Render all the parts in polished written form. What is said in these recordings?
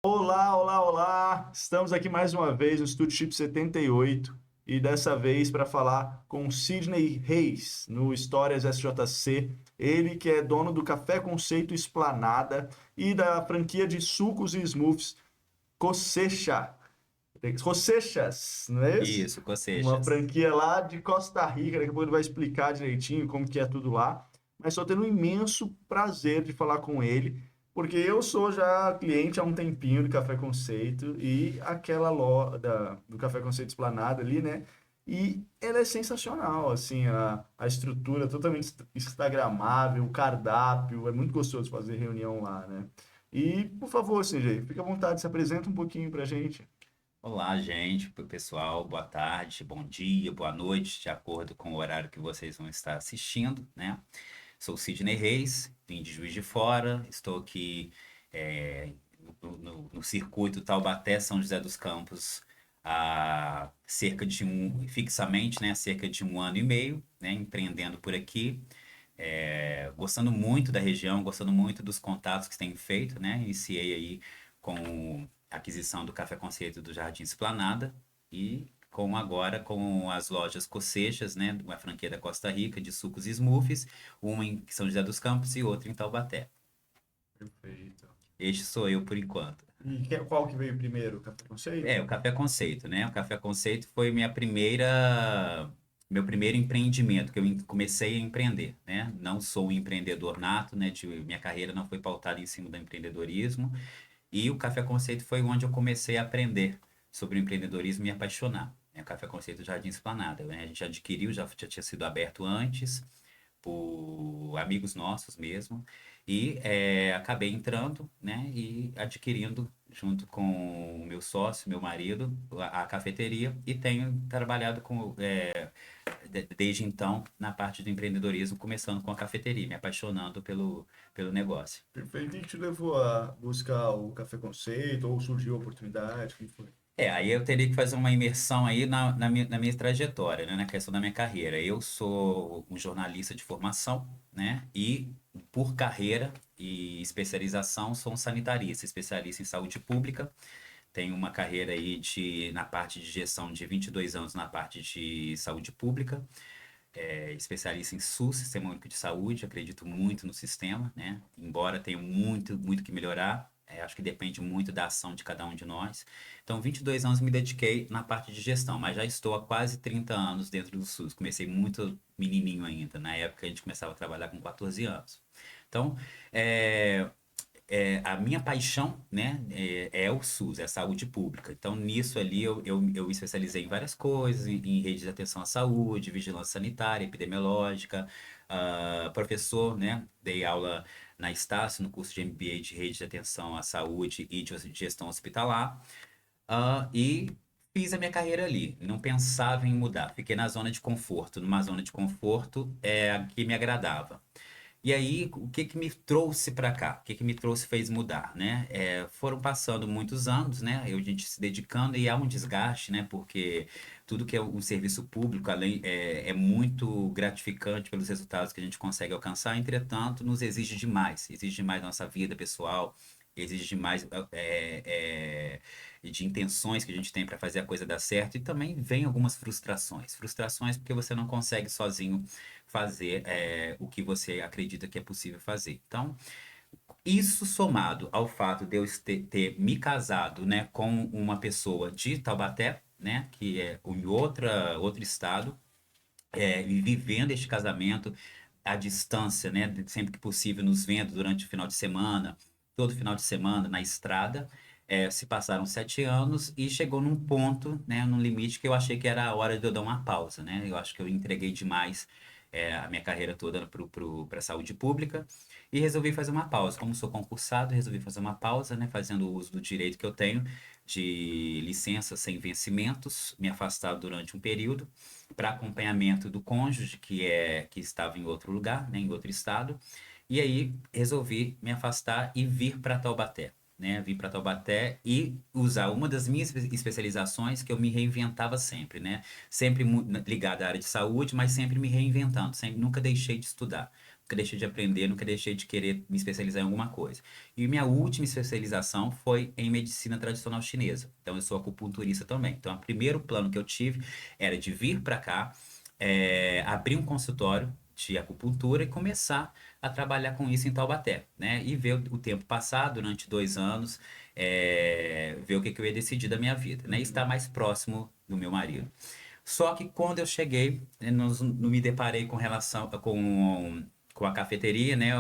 Olá, olá, olá! Estamos aqui mais uma vez no Estúdio Chip 78 e dessa vez para falar com Sidney Reis no Histórias SJC. Ele que é dono do Café Conceito Esplanada e da franquia de sucos e smoothies Cosecha. Cosechas, não é isso? Isso, Uma Cosechas. franquia lá de Costa Rica. Daqui a pouco ele vai explicar direitinho como que é tudo lá. Mas só tendo um imenso prazer de falar com ele, porque eu sou já cliente há um tempinho do Café Conceito e aquela loja do Café Conceito Esplanada ali, né? E ela é sensacional, assim, a estrutura totalmente instagramável, o cardápio, é muito gostoso fazer reunião lá, né? E, por favor, CJ, fica à vontade, se apresenta um pouquinho pra gente. Olá, gente, pessoal, boa tarde, bom dia, boa noite, de acordo com o horário que vocês vão estar assistindo, né? Sou Sidney Reis, vim de Juiz de Fora, estou aqui é, no circuito Taubaté, São José dos Campos, há fixamente, né, cerca de um ano e meio, né, empreendendo por aqui. Gostando muito da região, gostando muito dos contatos que tem feito, né? Iniciei aí com a aquisição do Café Conceito do Jardim Esplanada e com as lojas Cocechas, né? Uma franquia da Costa Rica de sucos e smoothies, uma em São José dos Campos e outra em Taubaté. Perfeito. Este sou eu por enquanto. E qual que veio primeiro? Café Conceito? O Café Conceito, né? O Café Conceito foi meu primeiro empreendimento, que comecei a empreender, né? Não sou um empreendedor nato, né? Minha carreira não foi pautada em cima do empreendedorismo. E o Café Conceito foi onde eu comecei a aprender sobre o empreendedorismo e me apaixonar. O Café Conceito Jardim Esplanada, né? A gente adquiriu, já tinha sido aberto antes, por amigos nossos mesmo, e acabei entrando, né, e adquirindo, junto com o meu sócio, meu marido, a cafeteria, e tenho trabalhado desde então na parte do empreendedorismo, começando com a cafeteria, me apaixonando pelo negócio. Perfeito. E que te levou a buscar o Café Conceito ou surgiu a oportunidade? Como foi? Aí eu teria que fazer uma imersão aí na minha trajetória, né, na questão da minha carreira. Eu sou um jornalista de formação, né, e por carreira e especialização sou um sanitarista, especialista em saúde pública. Tenho uma carreira aí na parte de gestão de 22 anos na parte de saúde pública, especialista em SUS, Sistema Único de Saúde, acredito muito no sistema, né? Embora tenha muito, muito que melhorar, acho que depende muito da ação de cada um de nós. Então, 22 anos me dediquei na parte de gestão, mas já estou há quase 30 anos dentro do SUS. Comecei muito menininho ainda, na época a gente começava a trabalhar com 14 anos. Então, é, a minha paixão, né, é o SUS, é a saúde pública. Então, nisso ali, eu me especializei em várias coisas, em redes de atenção à saúde, vigilância sanitária, epidemiológica, professor, né, dei aula na Estácio, no curso de MBA de rede de atenção à saúde e de gestão hospitalar, e fiz a minha carreira ali, não pensava em mudar, fiquei na zona de conforto, numa zona de conforto que me agradava. E aí, o que que me trouxe para cá? O que que me trouxe fez mudar, né? Foram passando muitos anos, né? A gente se dedicando e há um desgaste, né? Porque tudo que é um serviço público, além, é muito gratificante pelos resultados que a gente consegue alcançar, entretanto, nos exige demais da nossa vida pessoal, exige demais de intenções que a gente tem para fazer a coisa dar certo e também vem algumas frustrações. Frustrações porque você não consegue sozinho fazer o que você acredita que é possível fazer. Então, isso somado ao fato de eu ter me casado, né, com uma pessoa de Taubaté, né, que é em outro estado, e vivendo este casamento à distância, né, sempre que possível, nos vendo durante o final de semana, todo final de semana na estrada. Se passaram 7 anos e chegou num ponto, né, num limite que eu achei que era a hora de eu dar uma pausa, né? Eu acho que eu entreguei demais a minha carreira toda para a saúde pública e resolvi fazer uma pausa. Como sou concursado, resolvi fazer uma pausa, né, fazendo uso do direito que eu tenho de licença sem vencimentos, me afastar durante um período para acompanhamento do cônjuge que estava em outro lugar, né, em outro estado. E aí resolvi me afastar e vir para Taubaté, né? Vir para Taubaté e usar uma das minhas especializações que eu me reinventava sempre, né? Sempre ligada à área de saúde, mas sempre me reinventando, sempre nunca deixei de estudar. nunca deixei de aprender, nunca deixei de querer me especializar em alguma coisa. E minha última especialização foi em medicina tradicional chinesa. Então, eu sou acupunturista também. Então, o primeiro plano que eu tive era de vir para cá, abrir um consultório de acupuntura e começar a trabalhar com isso em Taubaté, né? E ver o tempo passar durante 2 anos, ver o que eu ia decidir da minha vida, né? E estar mais próximo do meu marido. Só que quando eu cheguei, não me deparei com relação com a cafeteria, né?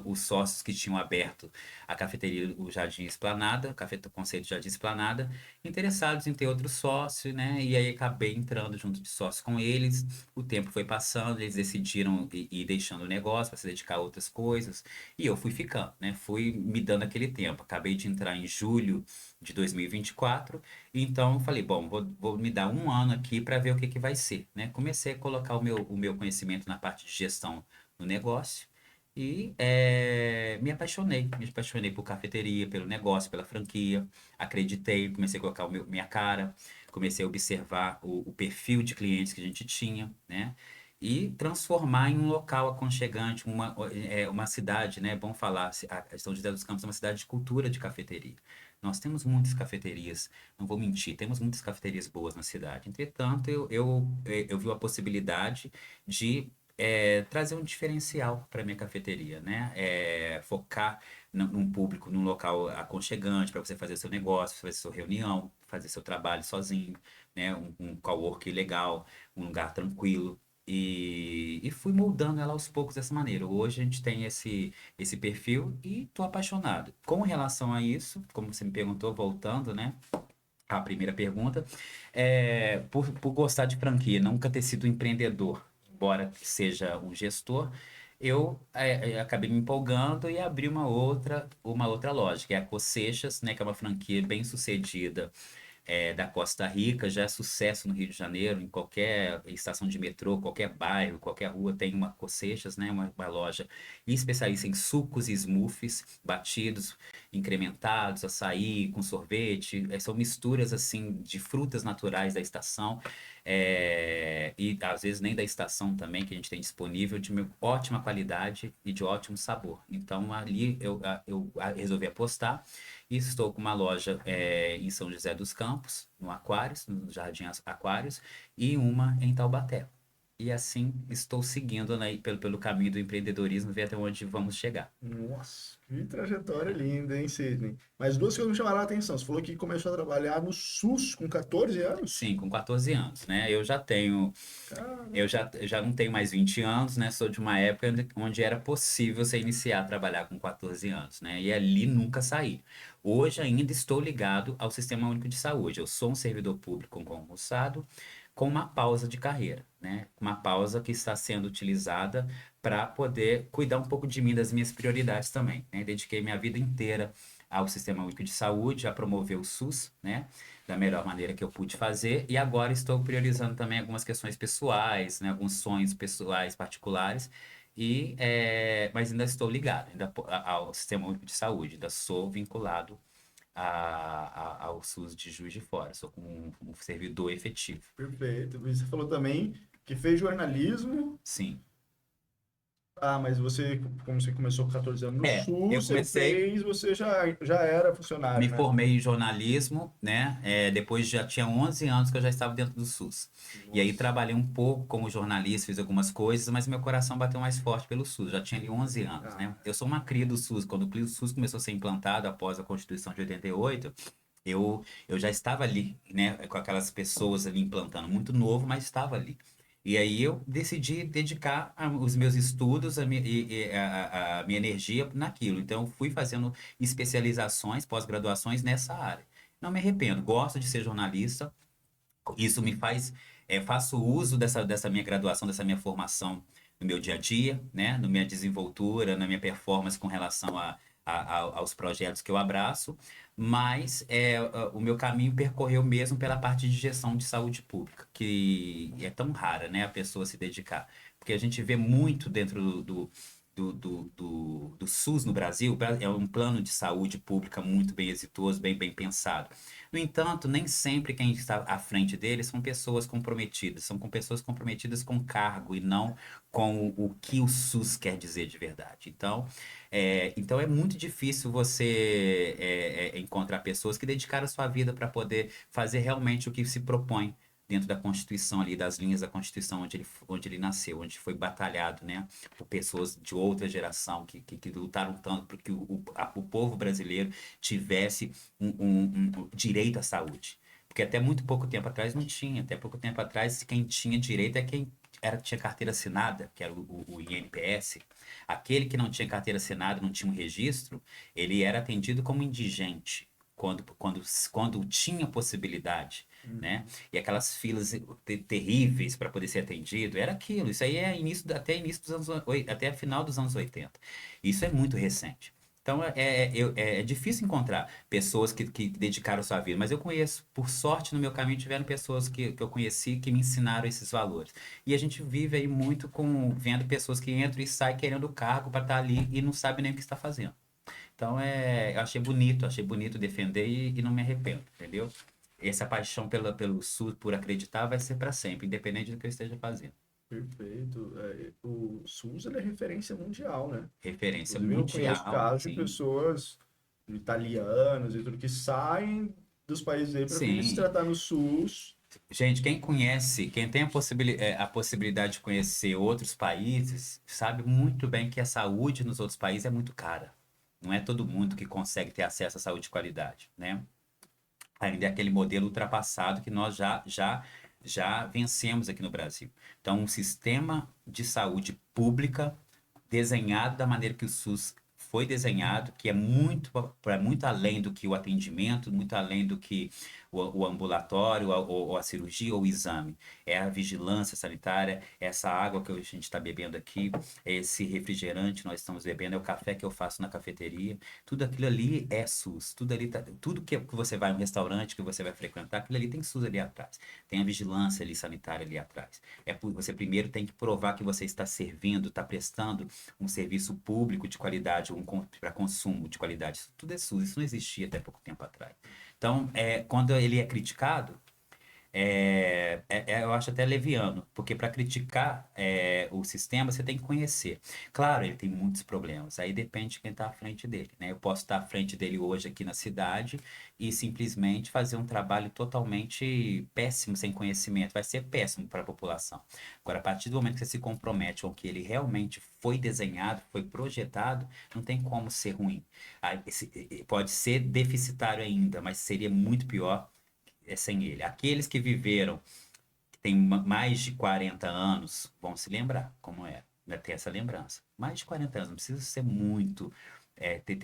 Os sócios que tinham aberto a cafeteria, o Jardim Esplanada, o conceito Jardim Esplanada, interessados em ter outro sócio, né? E aí acabei entrando junto de sócio com eles. O tempo foi passando, eles decidiram ir deixando o negócio para se dedicar a outras coisas. E eu fui ficando, né? Fui me dando aquele tempo. Acabei de entrar em julho de 2024. Então, eu falei, bom, vou me dar um ano aqui para ver o que que vai ser, né? Comecei a colocar o meu conhecimento na parte de gestão no negócio e me apaixonei por cafeteria, pelo negócio, pela franquia, acreditei, comecei a colocar minha cara, comecei a observar o perfil de clientes que a gente tinha, né? E transformar em um local aconchegante, uma cidade, né? Bom falar, a São José dos Campos é uma cidade de cultura de cafeteria. Nós temos muitas cafeterias, não vou mentir, temos muitas cafeterias boas na cidade. Entretanto, eu vi a possibilidade de trazer um diferencial para minha cafeteria, né? Focar num público, num local aconchegante para você fazer seu negócio, fazer sua reunião, fazer seu trabalho sozinho, né? Um coworking legal, um lugar tranquilo. E fui moldando ela aos poucos dessa maneira. Hoje a gente tem esse perfil e tô apaixonado. Com relação a isso, como você me perguntou, voltando, né? A primeira pergunta, por gostar de franquia, nunca ter sido empreendedor, embora seja um gestor, eu acabei me empolgando e abri uma outra loja, que é a Cosechas, né, que é uma franquia bem sucedida da Costa Rica, já é sucesso no Rio de Janeiro, em qualquer estação de metrô, qualquer bairro, qualquer rua tem uma Cosechas, né? Uma loja especialista em sucos e smoothies, batidos, incrementados, açaí com sorvete, são misturas assim de frutas naturais da estação, e às vezes nem da estação também, que a gente tem disponível, de ótima qualidade e de ótimo sabor. Então ali eu resolvi apostar. Estou com uma loja em São José dos Campos, no Aquários, no Jardim Aquários, e uma em Taubaté. E assim estou seguindo, né, pelo caminho do empreendedorismo, ver até onde vamos chegar. Nossa, que trajetória linda, hein, Sidney? Mas duas coisas me chamaram a atenção. Você falou que começou a trabalhar no SUS com 14 anos? Sim, com 14 anos, né? Eu já não tenho mais 20 anos, né? Sou de uma época onde era possível você iniciar a trabalhar com 14 anos, né? E ali nunca saí. Hoje ainda estou ligado ao Sistema Único de Saúde. Eu sou um servidor público concursado com uma pausa de carreira, né? Uma pausa que está sendo utilizada para poder cuidar um pouco de mim, das minhas prioridades também, né? Dediquei minha vida inteira ao Sistema Único de Saúde, a promover o SUS, né? Da melhor maneira que eu pude fazer, e agora estou priorizando também algumas questões pessoais, né, alguns sonhos pessoais particulares, mas ainda estou ligado ao Sistema Único de Saúde, ainda sou vinculado ao SUS de Juiz de Fora, sou um servidor efetivo. Perfeito. E você falou também que fez jornalismo. Sim. Ah, mas você, como você começou com 14 anos no Eu SUS, comecei. você já era funcionário, Me né? formei em jornalismo, né? Depois já tinha 11 anos que eu já estava dentro do SUS. E aí Nossa. trabalhei um pouco como jornalista, fiz algumas coisas, mas meu coração bateu mais forte pelo SUS. Já tinha ali 11 anos, Ah, né? Eu sou uma cria do SUS. Quando o SUS começou a ser implantado após a Constituição de 88, eu já estava ali, né? Com aquelas pessoas ali implantando, muito novo, mas estava ali. E aí eu decidi dedicar os meus estudos, a minha energia naquilo. Então eu fui fazendo especializações, pós-graduações nessa área. Não me arrependo, gosto de ser jornalista. Isso me faz, faço uso dessa minha graduação, dessa minha formação no meu dia a dia, né? Na minha desenvoltura, na minha performance com relação aos projetos que eu abraço, mas o meu caminho percorreu mesmo pela parte de gestão de saúde pública, que é tão rara, né? A pessoa se dedicar. Porque a gente vê muito dentro do SUS no Brasil é um plano de saúde pública muito bem exitoso, bem pensado. No entanto, nem sempre quem está à frente dele são pessoas comprometidas, são com pessoas comprometidas com cargo e não com o que o SUS quer dizer de verdade. Então é muito difícil você encontrar pessoas que dedicaram a sua vida para poder fazer realmente o que se propõe dentro da Constituição ali, das linhas da Constituição onde ele nasceu, onde foi batalhado, né, por pessoas de outra geração que lutaram tanto para que o povo brasileiro tivesse um direito à saúde. Porque até muito pouco tempo atrás não tinha. Até pouco tempo atrás, quem tinha direito é quem tinha carteira assinada, que era o INPS. Aquele que não tinha carteira assinada, não tinha um registro, ele era atendido como indigente, quando tinha possibilidade, né? E aquelas filas terríveis para poder ser atendido, era aquilo. Isso aí é até início dos até final dos anos 80. Isso é muito recente. Então é difícil encontrar pessoas que dedicaram sua vida, mas eu conheço, por sorte, no meu caminho tiveram pessoas que eu conheci que me ensinaram esses valores. E a gente vive aí muito vendo pessoas que entram e saem querendo o cargo para estar ali e não sabem nem o que está fazendo. Então eu achei bonito defender e não me arrependo, entendeu? Essa paixão pelo SUS, por acreditar, vai ser para sempre, independente do que eu esteja fazendo. Perfeito. O SUS ele é referência mundial, né? Referência Inclusive, eu conheço mundial, casos de sim. pessoas italianas e tudo que saem dos países aí para vir se Sim. tratar no SUS. Gente, quem conhece, quem tem a possibilidade de conhecer outros países, sabe muito bem que a saúde nos outros países é muito cara. Não é todo mundo que consegue ter acesso à saúde de qualidade, né? Ainda é aquele modelo ultrapassado que nós já vencemos aqui no Brasil. Então, um sistema de saúde pública desenhado da maneira que o SUS foi desenhado, que é muito além do que o atendimento, muito além do que o ambulatório, ou a cirurgia, ou o exame. É a vigilância sanitária, essa água que a gente está bebendo aqui, esse refrigerante que nós estamos bebendo, é o café que eu faço na cafeteria. Tudo aquilo ali é SUS. Tudo que você vai no restaurante, que você vai frequentar, aquilo ali tem SUS ali atrás. Tem a vigilância ali sanitária ali atrás. Você primeiro tem que provar que você está servindo, está prestando um serviço público de qualidade, para consumo de qualidade. Isso tudo é SUS, isso não existia até pouco tempo atrás. Então, quando ele é criticado, eu acho até leviano, porque para criticar o sistema você tem que conhecer. Claro, ele tem muitos problemas, aí depende de quem está à frente dele, né? Eu posso estar à frente dele hoje aqui na cidade e simplesmente fazer um trabalho totalmente péssimo, sem conhecimento, vai ser péssimo para a população. Agora, a partir do momento que você se compromete com que ele realmente foi desenhado, foi projetado, não tem como ser ruim. Aí, pode ser deficitário ainda, mas seria muito pior sem ele. Aqueles que viveram, que têm mais de 40 anos, vão se lembrar como é, né? Ter essa lembrança. Mais de 40 anos, não precisa ser muito, ter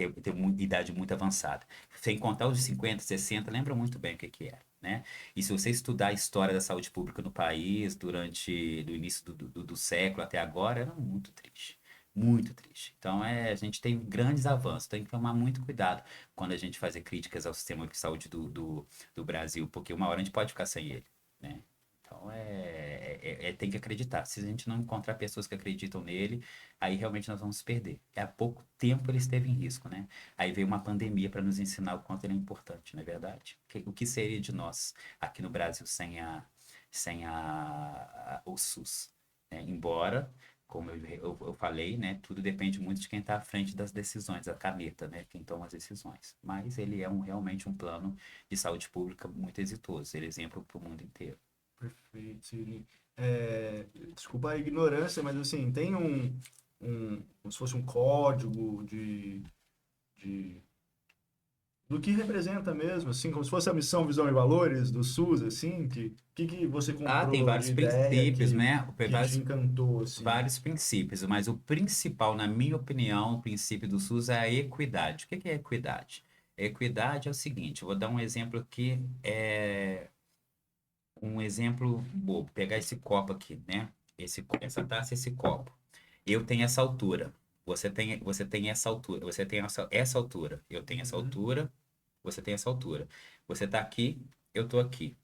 idade muito avançada. Sem contar os 50, 60, lembra muito bem o que era. Né? E se você estudar a história da saúde pública no país durante do início do século até agora, era muito triste. Muito triste. Então, a gente tem grandes avanços, tem que tomar muito cuidado quando a gente fazer críticas ao sistema de saúde do Brasil, porque uma hora a gente pode ficar sem ele, né? Então, tem que acreditar. Se a gente não encontrar pessoas que acreditam nele, aí realmente nós vamos perder. Há pouco tempo ele esteve em risco, né? Aí veio uma pandemia para nos ensinar o quanto ele é importante, não é verdade? O que seria de nós aqui no Brasil sem o SUS? Né? Embora, como eu falei, né? Tudo depende muito de quem está à frente das decisões, a caneta, né? Quem toma as decisões. Mas ele é realmente um plano de saúde pública muito exitoso. Ele é exemplo para o mundo inteiro. Perfeito, Siri. Desculpa a ignorância, mas assim, tem como se fosse um código de do que representa mesmo, assim, como se fosse a missão, visão e valores do SUS, assim, que você Ah, tem comprou de vários ideia princípios, né? que te encantou, assim. Vários princípios, mas o principal, na minha opinião, o princípio do SUS é a equidade. O que é equidade? Equidade é o seguinte, eu vou dar um exemplo aqui, um exemplo bobo. Pegar esse copo aqui, né? Essa taça, esse copo. Eu tenho essa altura. Você tem essa altura. Você tem essa altura. Eu tenho essa Uhum. altura. Você tem essa altura. Você está aqui, eu estou aqui.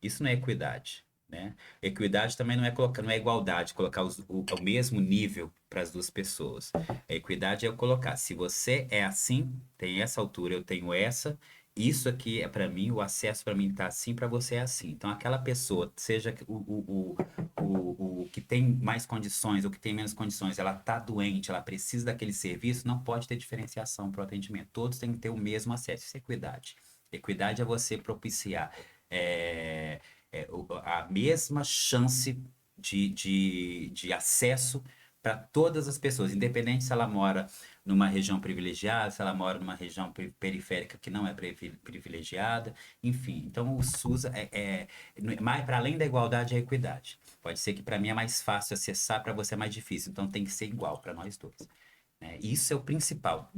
Isso não é equidade. né? Equidade também não é colocar, não é igualdade, colocar o mesmo nível para as duas pessoas. A equidade é eu colocar, se você é assim, tem essa altura, eu tenho essa, isso aqui é para mim, o acesso para mim tá assim, para você é assim. Então, aquela pessoa, seja o que tem mais condições ou que tem menos condições, ela tá doente, ela precisa daquele serviço, não pode ter diferenciação para o atendimento. Todos têm que ter o mesmo acesso. Isso é equidade. Equidade é você propiciar. é, a mesma chance de acesso para todas as pessoas, independente se ela mora numa região privilegiada, se ela mora numa região periférica que não é privilegiada, enfim. Então, o SUS mais para além da igualdade, é a equidade. Pode ser que para mim é mais fácil acessar, para você é mais difícil, então tem que ser igual para nós dois, né? Isso é o principal.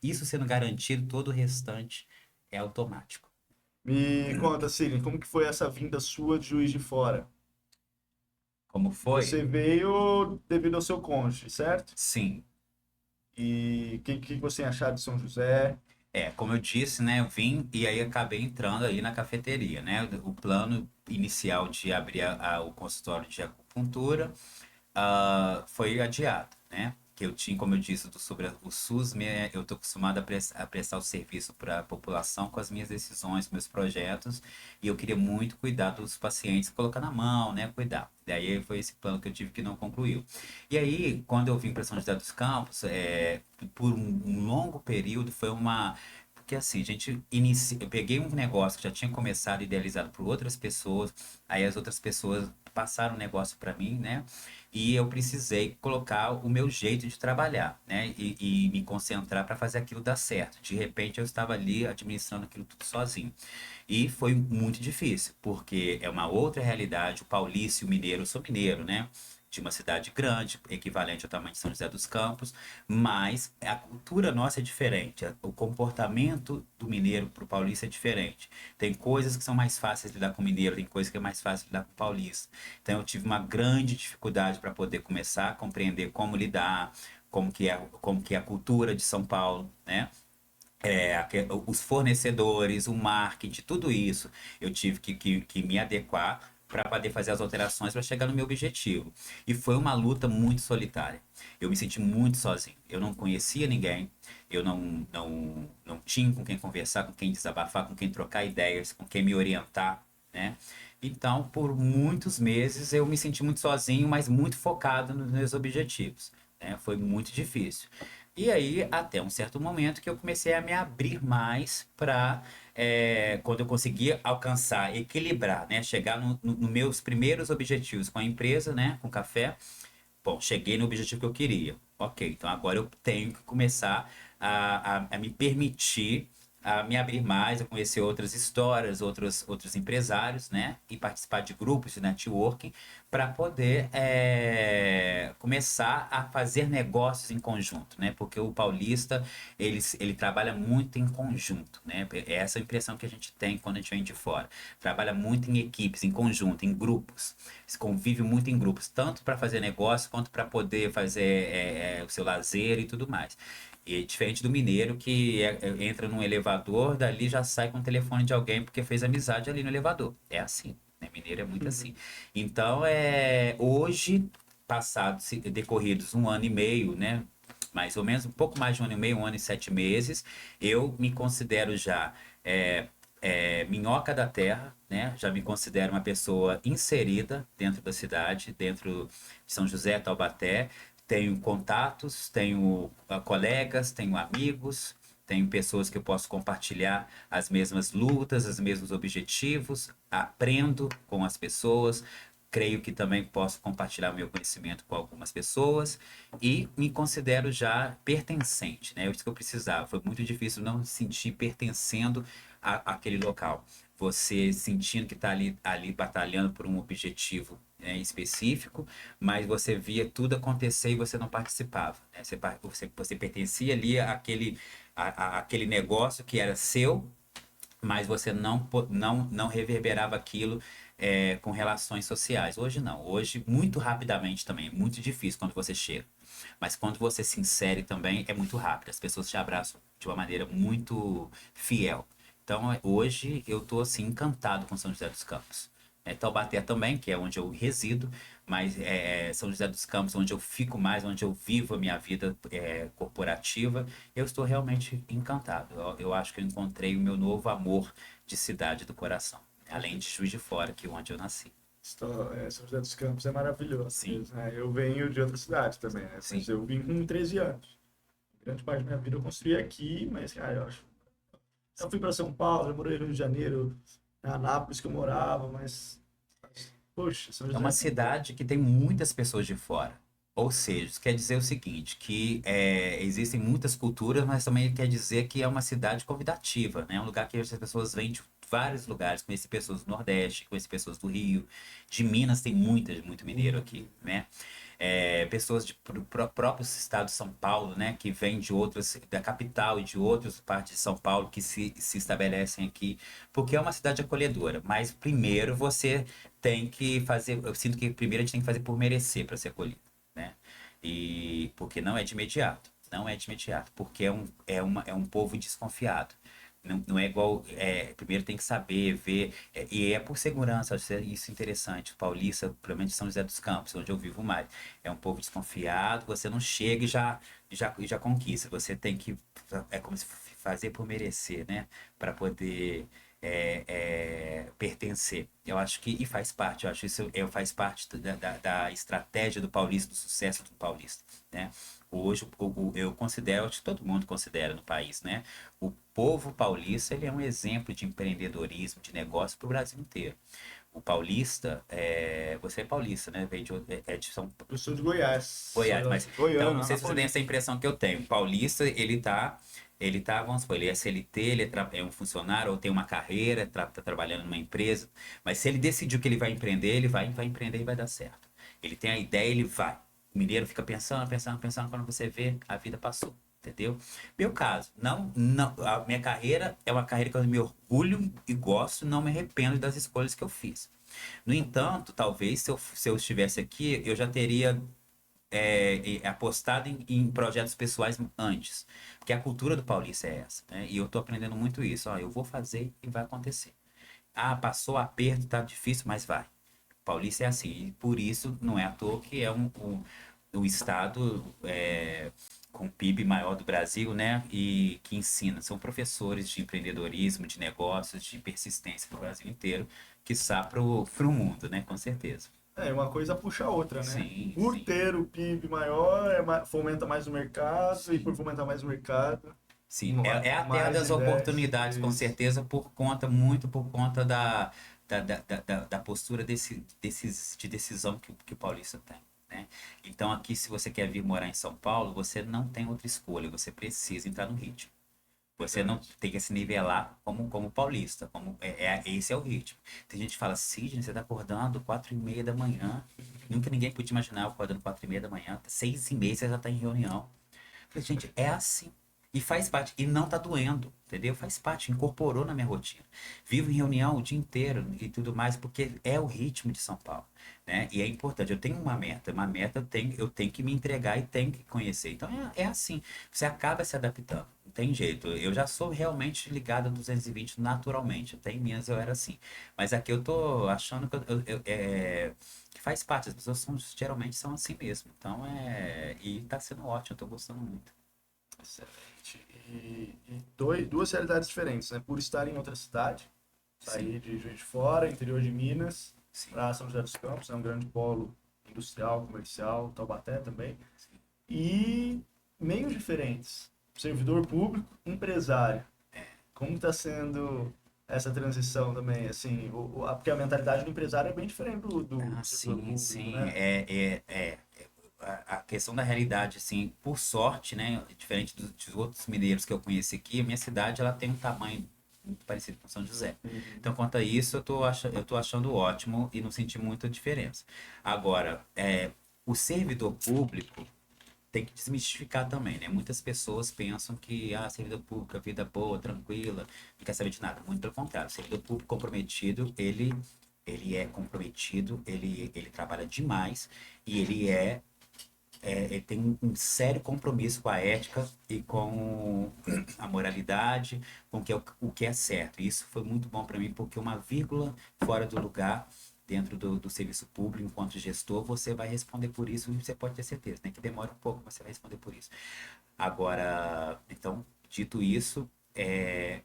Isso sendo garantido, todo o restante é automático. Me conta, Sidney, como que foi essa vinda sua de Juiz de Fora? Como foi? Você veio devido ao seu cônjuge, certo? Sim. E o que você tem achado de São José? Como eu disse, né, eu vim e aí acabei entrando aí na cafeteria, né? O plano inicial de abrir o consultório de acupuntura foi adiado, né? Que eu tinha, como eu disse, sobre o SUS, eu estou acostumado a prestar o serviço para a população com as minhas decisões, com meus projetos, e eu queria muito cuidar dos pacientes, colocar na mão, né? Cuidar. Daí foi esse plano que eu tive que não concluiu. E aí, quando eu vim para São José dos Campos, por um longo período, foi uma. Porque assim, a gente eu peguei um negócio que já tinha começado idealizado por outras pessoas, aí as outras pessoas passaram o negócio para mim, né? E eu precisei colocar o meu jeito de trabalhar, né? E me concentrar para fazer aquilo dar certo. De repente eu estava ali administrando aquilo tudo sozinho. E foi muito difícil, porque é uma outra realidade. O paulista e o mineiro, eu sou mineiro, né? De uma cidade grande, equivalente ao tamanho de São José dos Campos, mas a cultura nossa é diferente. O comportamento do mineiro para o paulista é diferente. Tem coisas que são mais fáceis de lidar com o mineiro, tem coisas que é mais fácil de lidar com o paulista. Então eu tive uma grande dificuldade para poder começar a compreender como lidar, como que é a cultura de São Paulo, né? Os fornecedores, o marketing, tudo isso, eu tive que me adequar para poder fazer as alterações para chegar no meu objetivo. E foi uma luta muito solitária. Eu me senti muito sozinho. Eu não conhecia ninguém, eu não tinha com quem conversar, com quem desabafar, com quem trocar ideias, com quem me orientar, né? Então, por muitos meses, eu me senti muito sozinho, mas muito focado nos meus objetivos, né? Foi muito difícil. E aí, até um certo momento que eu comecei a me abrir mais para, quando eu conseguia alcançar, equilibrar, né? Chegar nos meus primeiros objetivos com a empresa, né? Com o café. Bom, cheguei no objetivo que eu queria. Ok, então agora eu tenho que começar a me permitir a me abrir mais, a conhecer outras histórias, outros empresários, né? E participar de grupos de networking para poder começar a fazer negócios em conjunto, né? Porque o paulista, ele trabalha muito em conjunto, né? É essa a impressão que a gente tem quando a gente vem de fora. Trabalha muito em equipes, em conjunto, em grupos. Se convive muito em grupos, tanto para fazer negócio quanto para poder fazer o seu lazer e tudo mais. E diferente do mineiro que entra num elevador, dali já sai com o telefone de alguém porque fez amizade ali no elevador. É assim, né? Mineiro é muito assim. Então, hoje, decorridos um ano e meio, né? Mais ou menos, um pouco mais de um ano e meio, um ano e 7 meses, eu me considero já minhoca da terra, né? Já me considero uma pessoa inserida dentro da cidade, dentro de São José, Taubaté. Tenho contatos, tenho colegas, tenho amigos, tenho pessoas que eu posso compartilhar as mesmas lutas, os mesmos objetivos, aprendo com as pessoas, creio que também posso compartilhar meu conhecimento com algumas pessoas e me considero já pertencente, né? É isso que eu precisava. Foi muito difícil não me sentir pertencendo àquele local. Você sentindo que está ali batalhando por um objetivo, né, específico, mas você via tudo acontecer e você não participava, né? Você pertencia ali àquele negócio que era seu, mas você não reverberava aquilo com relações sociais. Hoje não. Hoje, muito rapidamente também. É muito difícil quando você chega. Mas quando você se insere também, é muito rápido. As pessoas te abraçam de uma maneira muito fiel. Então, hoje, eu estou assim, encantado com São José dos Campos. Taubaté também, que é onde eu resido, mas São José dos Campos, onde eu fico mais, onde eu vivo a minha vida corporativa, eu estou realmente encantado. Eu acho que eu encontrei o meu novo amor de cidade do coração, além de Juiz de Fora, que é onde eu nasci. São José dos Campos é maravilhoso Sim, mesmo, né? Eu venho de outra cidade também, né? Mas sim. eu vim com 13 anos. Grande parte da minha vida eu construí aqui, mas, cara, eu acho. Eu fui para São Paulo, eu morei no Rio de Janeiro, em Anápolis que eu morava, mas, poxa, São É José uma é muito bom. cidade que tem muitas pessoas de fora. Ou seja, isso quer dizer o seguinte, que existem muitas culturas, mas também quer dizer que é uma cidade convidativa, né? É um lugar que as pessoas vêm de vários lugares, conhecer pessoas do Nordeste, conhecer pessoas do Rio, de Minas tem muito mineiro aqui, né? Pessoas do próprio estado de São Paulo, né? Que vêm de outras, da capital e de outras partes de São Paulo que se estabelecem aqui, porque é uma cidade acolhedora. Mas primeiro você tem que fazer. Eu sinto que primeiro a gente tem que fazer por merecer para ser acolhido, né? E porque não é de imediato. Não é de imediato, porque é um povo desconfiado. Não é igual. Primeiro tem que saber, ver. E é por segurança, acho isso interessante. O paulista, pelo menos de São José dos Campos, onde eu vivo mais, é um povo desconfiado. Você não chega e já conquista. Você tem que. É como se fazer por merecer, né? Para poder pertencer. Eu acho que, e faz parte, eu acho isso faz parte da estratégia do paulista, do sucesso do paulista, né? Hoje, eu considero, acho que todo mundo considera no país, né? O povo paulista, ele é um exemplo de empreendedorismo, de negócio para o Brasil inteiro. O paulista, você é paulista, né? Veio de São Eu sou de Goiás, Goiás, mas então goiano, não sei se você tem essa anapolino. impressão que eu tenho. O paulista, ele tá, vamos supor, ele é CLT, ele é um funcionário ou tem uma carreira, tá trabalhando numa empresa, mas se ele decidiu que ele vai empreender, ele vai empreender e vai dar certo. Ele tem a ideia, ele vai. O mineiro fica pensando, quando você vê, a vida passou. Entendeu? Meu caso, não, a minha carreira é uma carreira que eu me orgulho e gosto, não me arrependo das escolhas que eu fiz. No entanto, talvez se eu estivesse aqui, eu já teria apostado em projetos pessoais antes. Porque a cultura do paulista é essa, né? E eu tô aprendendo muito isso. Ó, eu vou fazer e vai acontecer. Ah, passou aperto, tá difícil, mas vai. Paulista é assim. E por isso, não é à toa que é um estado com o PIB maior do Brasil, né? E que ensina. São professores de empreendedorismo, de negócios, de persistência para o Brasil inteiro, quiçá para o mundo, né? Com certeza. Uma coisa puxa a outra, né? Sim, Por sim, ter o PIB maior, fomenta mais o mercado, e por sim. fomentar mais o mercado, Sim, é a terra mais das oportunidades, com ideias. certeza, muito por conta da postura de decisão que o paulista tem, né? Então, aqui, se você quer vir morar em São Paulo, você não tem outra escolha, você precisa entrar no ritmo. Você não Verdade. tem que se nivelar como paulista, esse é o ritmo. Tem gente que fala, Sidney, você tá acordando 4h30 da manhã. Nunca ninguém podia imaginar eu acordando 4h30 da manhã, 6h30 você já tá em reunião. Falei, gente, é assim. E faz parte. E não tá doendo, entendeu? Faz parte, incorporou na minha rotina. Vivo em reunião o dia inteiro e tudo mais, porque é o ritmo de São Paulo, né? E é importante. Eu tenho uma meta eu tenho que me entregar e tenho que conhecer. Então é assim. Você acaba se adaptando. Não tem jeito. Eu já sou realmente ligado a 220 naturalmente. Até em Minas eu era assim. Mas aqui eu tô achando que faz parte. As pessoas geralmente são assim mesmo. Então E tá sendo ótimo, eu tô gostando muito. Excelente. E duas realidades diferentes, né? Por estar em outra cidade, Sim, sair de Juiz de Fora, interior de Minas, sim, para São José dos Campos, é um grande polo industrial, comercial, Taubaté também. sim. E meios diferentes. Servidor público, empresário. É. Como está sendo essa transição também, assim, porque a mentalidade do empresário é bem diferente do servidor Sim, público, sim. né? A questão da realidade, assim, por sorte, né? Diferente dos outros mineiros que eu conheci aqui, a minha cidade ela tem um tamanho muito parecido com São José. Uhum. Então, quanto a isso, eu tô achando ótimo e não senti muita diferença. Agora, o servidor público tem que desmistificar também, né? Muitas pessoas pensam que servidor público, é vida boa, tranquila, não quer saber de nada. Muito pelo contrário, o servidor público comprometido, ele é comprometido, ele trabalha demais e ele tem um sério compromisso com a ética e com a moralidade, com o que é certo. E isso foi muito bom para mim, porque uma vírgula fora do lugar dentro do serviço público, enquanto gestor, você vai responder por isso e você pode ter certeza, né? Que demora um pouco, mas você vai responder por isso. Agora, então, dito isso, é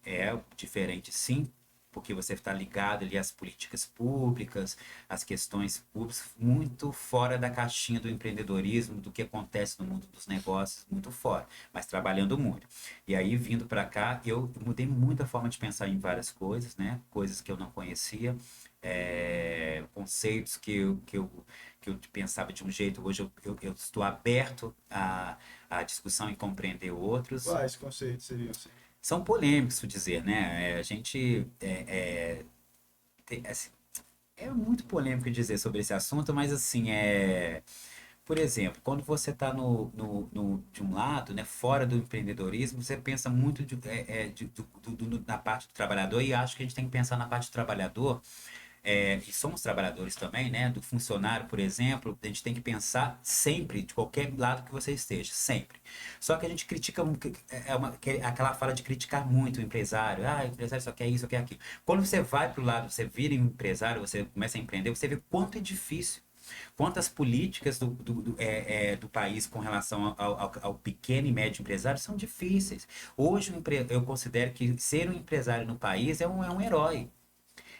diferente sim, porque você está ligado ali às políticas públicas, às questões públicas, muito fora da caixinha do empreendedorismo, do que acontece no mundo dos negócios, muito fora, mas trabalhando muito. E aí, vindo para cá, eu mudei muito a forma de pensar em várias coisas, né? Coisas que eu não conhecia, conceitos que eu pensava de um jeito, hoje eu estou aberto à discussão e compreender outros. Quais conceitos seriam assim? São polêmicos, se dizer, né? A gente assim, é muito polêmico dizer sobre esse assunto, mas assim, por exemplo, quando você está de um lado, né, fora do empreendedorismo, você pensa muito na parte do trabalhador, e acho que a gente tem que pensar na parte do trabalhador, e somos trabalhadores também, né? Do funcionário, por exemplo, a gente tem que pensar sempre, de qualquer lado que você esteja, sempre. Só que a gente critica, aquela fala de criticar muito o empresário. Ah, o empresário só quer isso, só quer aquilo. Quando você vai para o lado, você vira um empresário, você começa a empreender, você vê quanto é difícil. Quantas políticas do país com relação ao pequeno e médio empresário são difíceis. Hoje, eu considero que ser um empresário no país é um herói.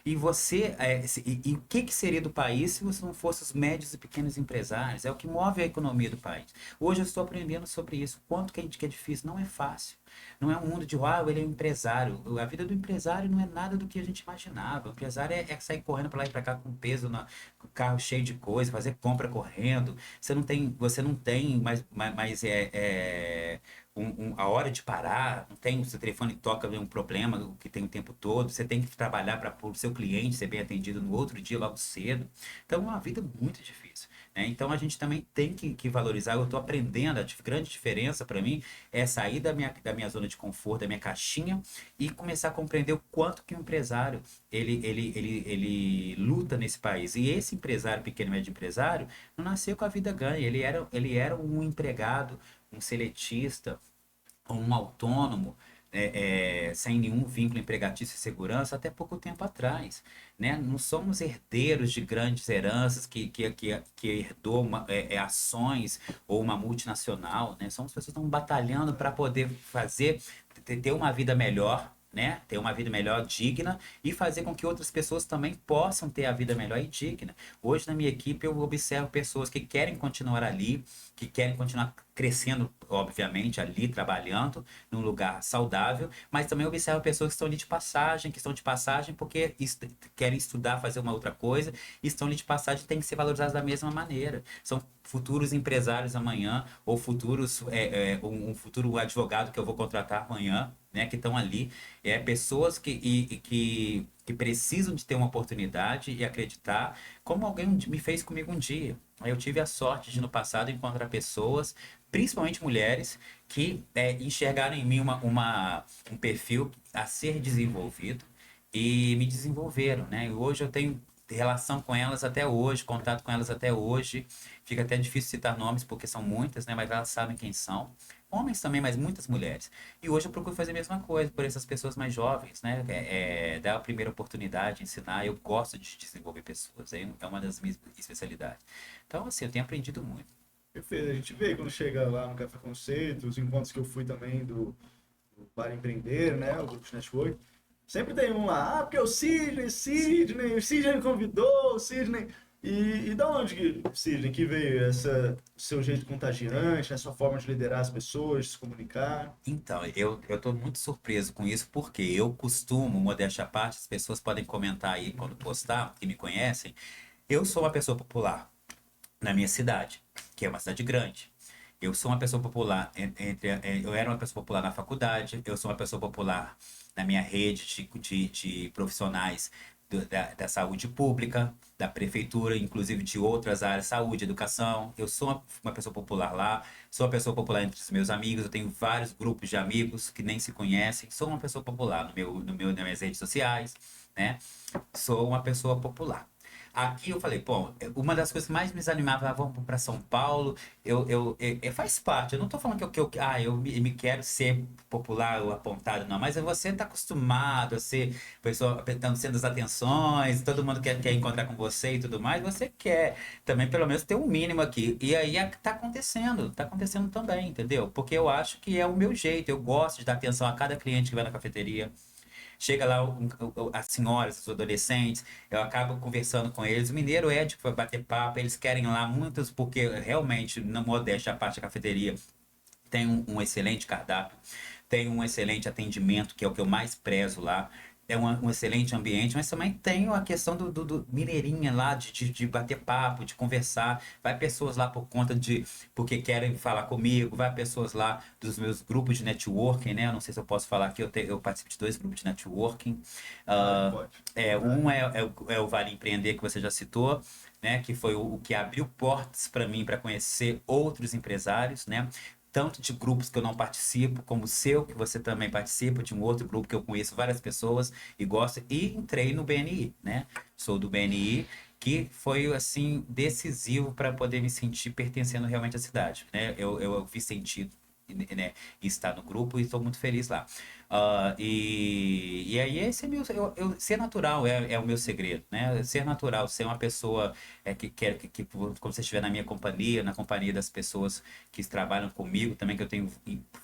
E o que que seria do país se você não fosse os médios e pequenos empresários? É o que move a economia do país. Hoje eu estou aprendendo sobre isso. Quanto que é difícil? Não é fácil. Não é um mundo de, ele é um empresário. A vida do empresário não é nada do que a gente imaginava. O empresário é sair correndo para lá e para cá com peso, com o carro cheio de coisa, fazer compra correndo. Você não tem mais a hora de parar, não tem, o seu telefone toca, vem um problema o que tem o tempo todo, você tem que trabalhar para o seu cliente ser bem atendido no outro dia, logo cedo. Então, é uma vida muito difícil, né? Então, a gente também tem que valorizar. Eu estou aprendendo, grande diferença para mim é sair da minha zona de conforto, da minha caixinha, e começar a compreender o quanto que o empresário, ele luta nesse país. E esse empresário, pequeno e médio empresário, não nasceu com a vida ganha, ele era um empregado, um seletista, um autônomo, sem nenhum vínculo empregatício e segurança até pouco tempo atrás, né? Não somos herdeiros de grandes heranças que herdou ações ou uma multinacional, né? Somos pessoas que estão batalhando para poder ter uma vida melhor, né? Ter uma vida melhor, digna, e fazer com que outras pessoas também possam ter a vida melhor e digna. Hoje, na minha equipe, eu observo pessoas que querem continuar ali, que querem continuar crescendo, obviamente, ali, trabalhando num lugar saudável, mas também observo pessoas que estão ali de passagem, porque querem estudar, fazer uma outra coisa, e estão ali de passagem e têm que ser valorizados da mesma maneira. São futuros empresários amanhã, ou um futuro advogado que eu vou contratar amanhã, né, que estão ali, pessoas que precisam de ter uma oportunidade e acreditar, como alguém me fez comigo um dia. Eu tive a sorte de, no passado, encontrar pessoas, principalmente mulheres, que enxergaram em mim um perfil a ser desenvolvido e me desenvolveram, né? E hoje eu tenho relação com elas até hoje, contato com elas até hoje. Fica até difícil citar nomes porque são muitas, né? Mas elas sabem quem são. Homens também, mas muitas mulheres. E hoje eu procuro fazer a mesma coisa por essas pessoas mais jovens, né? Dar a primeira oportunidade, ensinar. Eu gosto de desenvolver pessoas, é uma das minhas especialidades. Então, assim, eu tenho aprendido muito. Perfeito. A gente vê quando chega lá no Café Conceito, os encontros que eu fui também do Para Empreender, né? O Grupo de Network. Sempre tem um lá, porque o Sidney me convidou, o Sidney. E da onde, Sidney, que veio seu jeito contagiante, a sua forma de liderar as pessoas, de se comunicar? Então, eu tô muito surpreso com isso, porque eu costumo, modéstia à parte, as pessoas podem comentar aí quando postar, que me conhecem, eu sou uma pessoa popular na minha cidade, que é uma cidade grande. Eu sou uma pessoa popular eu era uma pessoa popular na faculdade, eu sou uma pessoa popular na minha rede de profissionais da saúde pública, da prefeitura, inclusive de outras áreas, saúde, educação. Eu sou uma pessoa popular lá, sou uma pessoa popular entre os meus amigos, eu tenho vários grupos de amigos que nem se conhecem, sou uma pessoa popular nas minhas redes sociais, né? Sou uma pessoa popular. aqui eu falei, pô, uma das coisas que mais me desanimava, vamos para São Paulo, faz parte, eu não tô falando eu me quero ser popular ou apontado, não, mas você tá acostumado a ser pessoa apertando sendo as atenções, todo mundo quer encontrar com você e tudo mais, você quer também pelo menos ter um mínimo aqui. E aí tá acontecendo também, entendeu? Porque eu acho que é o meu jeito, eu gosto de dar atenção a cada cliente que vai na cafeteria. Chega lá as senhoras, os adolescentes, eu acabo conversando com eles. O mineiro é de bater papo, eles querem lá muitos, porque realmente, na modéstia, a parte da cafeteria tem um excelente cardápio, tem um excelente atendimento, que é o que eu mais prezo lá. É um excelente ambiente, mas também tem a questão do mineirinha lá, de bater papo, de conversar. Vai pessoas lá por conta de, porque querem falar comigo, vai pessoas lá dos meus grupos de networking, né? Eu não sei se eu posso falar aqui, eu participo de 2 grupos de networking. Pode, Ah, pode. um é o Vale Empreender, que você já citou, né? Que foi o que abriu portas para mim para conhecer outros empresários, né? Tanto de grupos que eu não participo, como o seu, que você também participa, de um outro grupo que eu conheço várias pessoas e gosto, e entrei no BNI, né? Sou do BNI, que foi, assim, decisivo para poder me sentir pertencendo realmente à cidade, né? Eu vi sentido, né, em estar no grupo e estou muito feliz lá. E aí esse é meu, ser natural é o meu segredo, né? Ser natural, ser uma pessoa que quer quando você estiver na minha companhia, na companhia das pessoas que trabalham comigo também, que eu tenho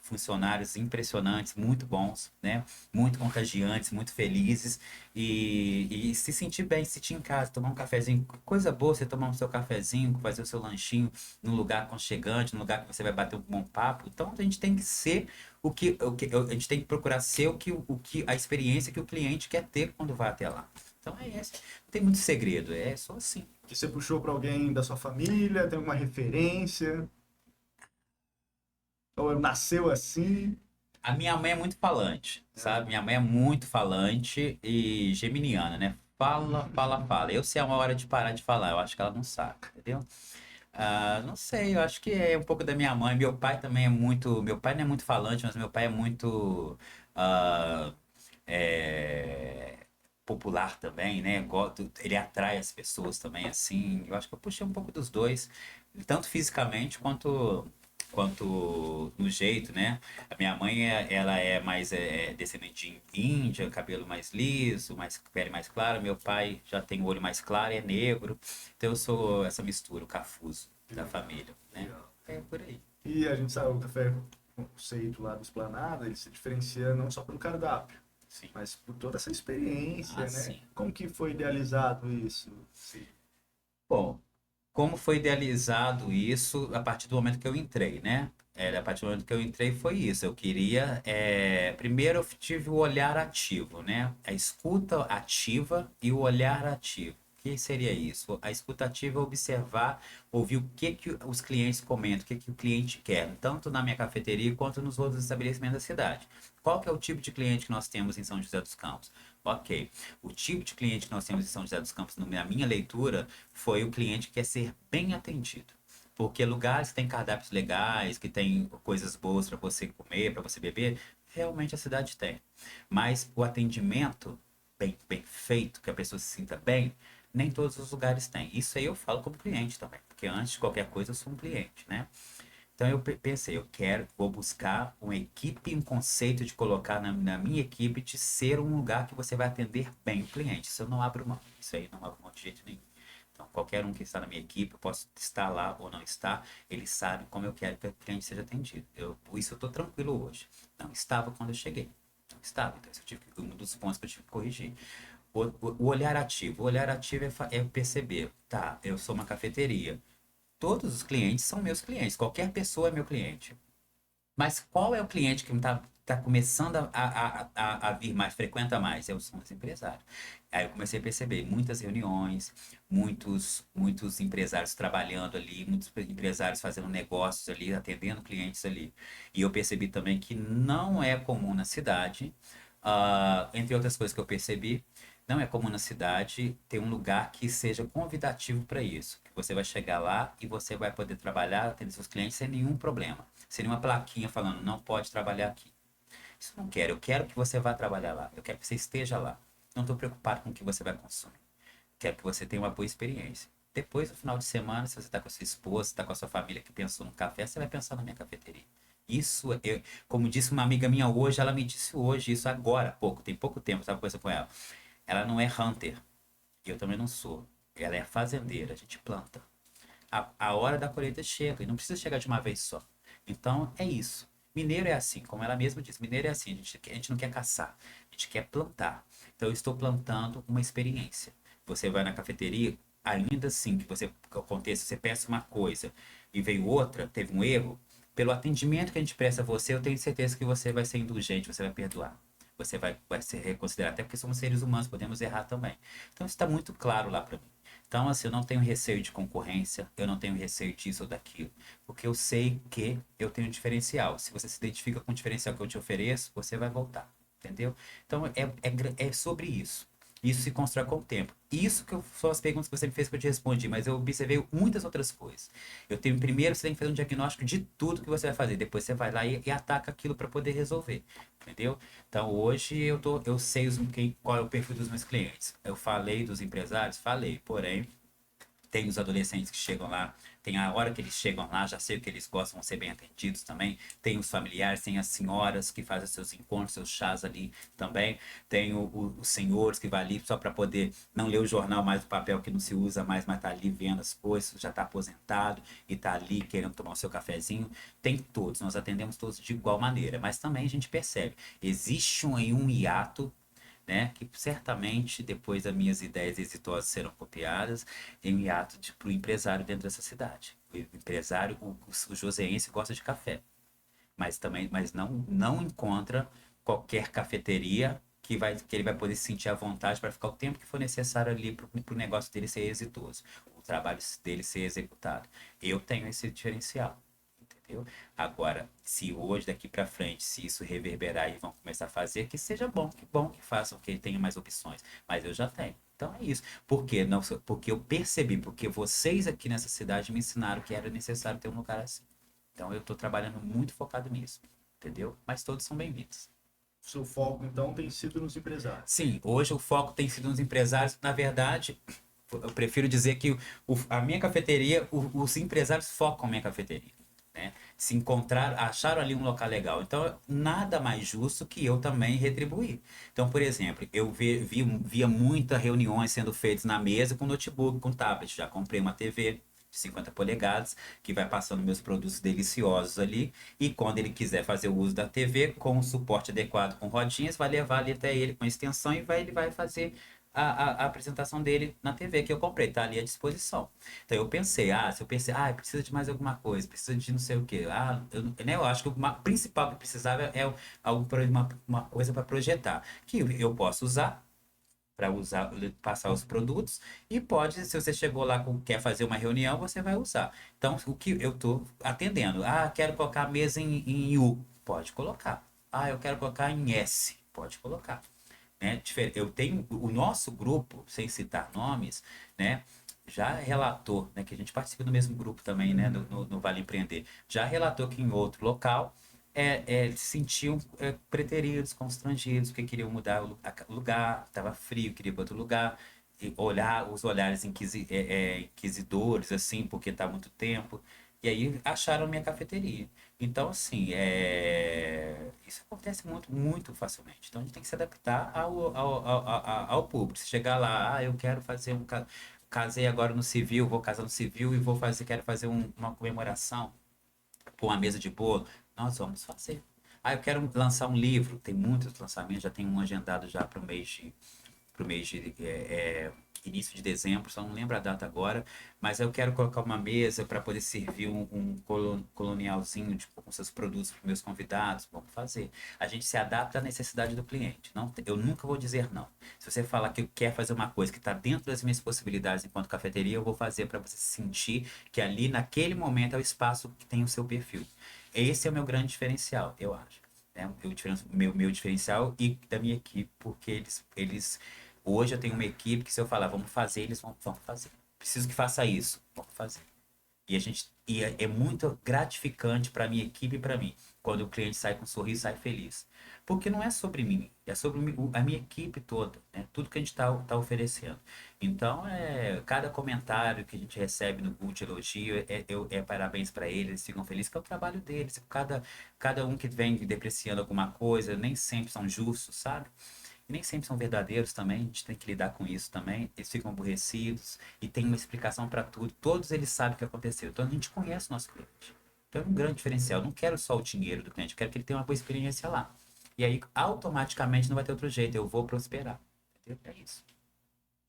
funcionários impressionantes, muito bons, né? Muito contagiantes, muito felizes e se sentir bem, se sentir em casa, tomar um cafezinho, coisa boa você tomar o seu cafezinho, fazer o seu lanchinho num lugar aconchegante, num lugar que você vai bater um bom papo. Então a gente tem que ser a gente tem que procurar ser o que a experiência que o cliente quer ter quando vai até lá. Então é esse. Não tem muito segredo, é só assim. Que você puxou para alguém da sua família, tem alguma referência, ou nasceu assim. A minha mãe é muito falante, sabe? Minha mãe é muito falante e geminiana, né? Fala, fala, fala. Eu sei a hora de parar de falar, eu acho que ela não sabe, entendeu? Não sei, eu acho que é um pouco da minha mãe. Meu pai também é muito. Meu pai não é muito falante, mas meu pai é muito. ah, é, popular também, né? Ele atrai as pessoas também, assim. Eu acho que eu puxei um pouco dos dois, tanto fisicamente quanto no jeito, né? A minha mãe, ela é mais descendente de índia, cabelo mais liso, mais pele mais clara. Meu pai já tem o olho mais claro, é negro. Então eu sou essa mistura, o cafuso da família, né? Legal. É por aí. E a gente sabe, o café conceito lá do Esplanada, ele se diferencia não só pelo cardápio, Sim. mas por toda essa experiência, né? Sim. Como que foi idealizado isso? Sim. Bom, como foi idealizado isso a partir do momento que eu entrei, né? A partir do momento que eu entrei foi isso. Eu queria, primeiro eu tive o olhar ativo, né? A escuta ativa e o olhar ativo. O que seria isso? A escuta ativa é observar, ouvir o que que os clientes comentam, o que que o cliente quer, tanto na minha cafeteria quanto nos outros estabelecimentos da cidade. Qual que é o tipo de cliente que nós temos em São José dos Campos? Ok. O tipo de cliente que nós temos em São José dos Campos, na minha leitura, foi o cliente que quer ser bem atendido. Porque lugares que têm cardápios legais, que tem coisas boas para você comer, para você beber, realmente a cidade tem. Mas o atendimento bem feito, que a pessoa se sinta bem, nem todos os lugares têm. Isso aí eu falo como cliente também, porque antes de qualquer coisa eu sou um cliente, né? Então eu pensei, vou buscar uma equipe, um conceito de colocar na minha equipe de ser um lugar que você vai atender bem o cliente. Isso eu não abro mão, isso aí não abro mão de jeito nenhum. Então qualquer um que está na minha equipe, eu posso estar lá ou não estar, eles sabem como eu quero que o cliente seja atendido. Isso eu estou tranquilo hoje. Não estava quando eu cheguei. Não estava, então eu tive um dos pontos que eu tive que corrigir. O olhar ativo. O olhar ativo é perceber, tá, eu sou uma cafeteria. Todos os clientes são meus clientes. Qualquer pessoa é meu cliente. Mas qual é o cliente que tá começando a vir mais, frequenta mais? São os empresários. Aí eu comecei a perceber muitas reuniões, muitos empresários trabalhando ali, muitos empresários fazendo negócios ali, atendendo clientes ali. E eu percebi também que não é comum na cidade, entre outras coisas que eu percebi, não é comum na cidade ter um lugar que seja convidativo para isso. Que você vai chegar lá e você vai poder trabalhar, atender seus clientes sem nenhum problema. Sem nenhuma plaquinha falando, não pode trabalhar aqui. Isso eu não quero. Eu quero que você vá trabalhar lá. Eu quero que você esteja lá. Não estou preocupado com o que você vai consumir. quero que você tenha uma boa experiência. Depois, no final de semana, se você está com a sua esposa, está com a sua família que pensou no café, você vai pensar na minha cafeteria. Isso, como disse uma amiga minha hoje, ela me disse hoje, isso agora, tem pouco tempo, eu estava conversando com ela. Ela não é hunter, eu também não sou. Ela é fazendeira, a gente planta. A hora da colheita chega, e não precisa chegar de uma vez só. Então, é isso. Mineiro é assim, como ela mesma disse, mineiro é assim, a gente não quer caçar, a gente quer plantar. Então, eu estou plantando uma experiência. Você vai na cafeteria, ainda assim que você aconteça, você peça uma coisa e veio outra, teve um erro, pelo atendimento que a gente presta a você, eu tenho certeza que você vai ser indulgente, você vai perdoar. Você vai ser reconsiderado, até porque somos seres humanos, podemos errar também. Então, isso está muito claro lá para mim. Então, assim, eu não tenho receio de concorrência, eu não tenho receio disso ou daquilo, porque eu sei que eu tenho um diferencial. Se você se identifica com o diferencial que eu te ofereço, você vai voltar, entendeu? Então, é sobre isso. Isso se constrói com o tempo. Isso que são as perguntas que você me fez que eu te respondi, mas eu observei muitas outras coisas. Primeiro, você tem que fazer um diagnóstico de tudo que você vai fazer, depois você vai lá e ataca aquilo para poder resolver, entendeu? Então, hoje eu sei qual é o perfil dos meus clientes. Eu falei dos empresários? Falei, porém, tem os adolescentes que chegam lá, tem a hora que eles chegam lá, já sei o que eles gostam, vão ser bem atendidos também. Tem os familiares, tem as senhoras que fazem seus encontros, seus chás ali também. Tem os senhores que vai ali só para poder não ler o jornal mais, o papel que não se usa mais, mas tá ali vendo as coisas, já tá aposentado e tá ali querendo tomar o seu cafezinho. Tem todos, nós atendemos todos de igual maneira, mas também a gente percebe, existe um hiato, né? Que certamente depois as minhas ideias exitosas serão copiadas em um hiato para o empresário dentro dessa cidade. O empresário, o joseense gosta de café, mas não encontra qualquer cafeteria que ele vai poder se sentir à vontade para ficar o tempo que for necessário ali para o negócio dele ser exitoso, o trabalho dele ser executado. Eu tenho esse diferencial. Entendeu? Agora, se hoje, daqui para frente, se isso reverberar e vão começar a fazer, que seja bom que façam, que tenha mais opções. Mas eu já tenho. Então é isso. Por quê? Não, porque eu percebi, porque vocês aqui nessa cidade me ensinaram que era necessário ter um lugar assim. Então eu estou trabalhando muito focado nisso. Entendeu? Mas todos são bem-vindos. Seu foco, então, tem sido nos empresários. Sim, hoje o foco tem sido nos empresários. Na verdade, eu prefiro dizer que a minha cafeteria, os empresários focam a minha cafeteria. Né? Se encontraram, acharam ali um local legal. Então, nada mais justo que eu também retribuir. Então, por exemplo, via muitas reuniões sendo feitas na mesa com notebook, com tablet. Já comprei uma TV de 50 polegadas, que vai passando meus produtos deliciosos ali. E quando ele quiser fazer o uso da TV, com o suporte adequado com rodinhas, vai levar ali até ele com extensão e ele vai fazer a apresentação dele na TV que eu comprei, tá ali à disposição. Então eu pensei, se eu pensei, precisa de mais alguma coisa, precisa de não sei o quê. Eu acho que o principal que precisava é algo para uma coisa para projetar, que eu posso usar para passar os produtos e pode, se você chegou lá quer fazer uma reunião, você vai usar. Então, o que eu estou atendendo? Quero colocar a mesa em U, pode colocar. Eu quero colocar em S, pode colocar. Né? Eu tenho o nosso grupo, sem citar nomes, né? Já relatou, né, que a gente participa do mesmo grupo também, né, no Vale Empreender, já relatou que em outro local se sentiam preteridos, constrangidos, porque queriam mudar o lugar, estava frio, queria ir para outro lugar, e olhar os olhares inquisidores, assim, porque está muito tempo, e aí acharam minha cafeteria. Então, assim, isso acontece muito, muito facilmente. Então, a gente tem que se adaptar ao público. Se chegar lá, eu quero fazer casei agora no civil, vou casar no civil e quero fazer uma comemoração com uma mesa de bolo, nós vamos fazer. Eu quero lançar um livro, tem muitos lançamentos, já tem um agendado já para o mês de início de dezembro, só não lembro a data agora, mas eu quero colocar uma mesa para poder servir um colonialzinho com seus produtos para meus convidados, vamos fazer. A gente se adapta à necessidade do cliente. Não, eu nunca vou dizer não. Se você falar que quer fazer uma coisa que está dentro das minhas possibilidades enquanto cafeteria, eu vou fazer para você sentir que ali, naquele momento, é o espaço que tem o seu perfil. Esse é o meu grande diferencial, eu acho. Né? Meu diferencial e da minha equipe, porque eles hoje eu tenho uma equipe que se eu falar, vamos fazer, eles vão fazer. Preciso que faça isso, vamos fazer. E é muito gratificante para minha equipe e para mim, quando o cliente sai com um sorriso, sai feliz. Porque não é sobre mim, é sobre a minha equipe toda, né? Tudo que a gente tá oferecendo. Então, cada comentário que a gente recebe no Google de elogio é parabéns para eles, eles ficam felizes, que é o trabalho deles. Cada um que vem depreciando alguma coisa, nem sempre são justos, sabe? E nem sempre são verdadeiros também, a gente tem que lidar com isso também. Eles ficam aborrecidos e tem uma explicação para tudo. Todos eles sabem o que aconteceu. Então a gente conhece o nosso cliente. Então é um grande diferencial. Eu não quero só o dinheiro do cliente, eu quero que ele tenha uma boa experiência lá. E aí automaticamente não vai ter outro jeito, eu vou prosperar. Entendeu? É isso.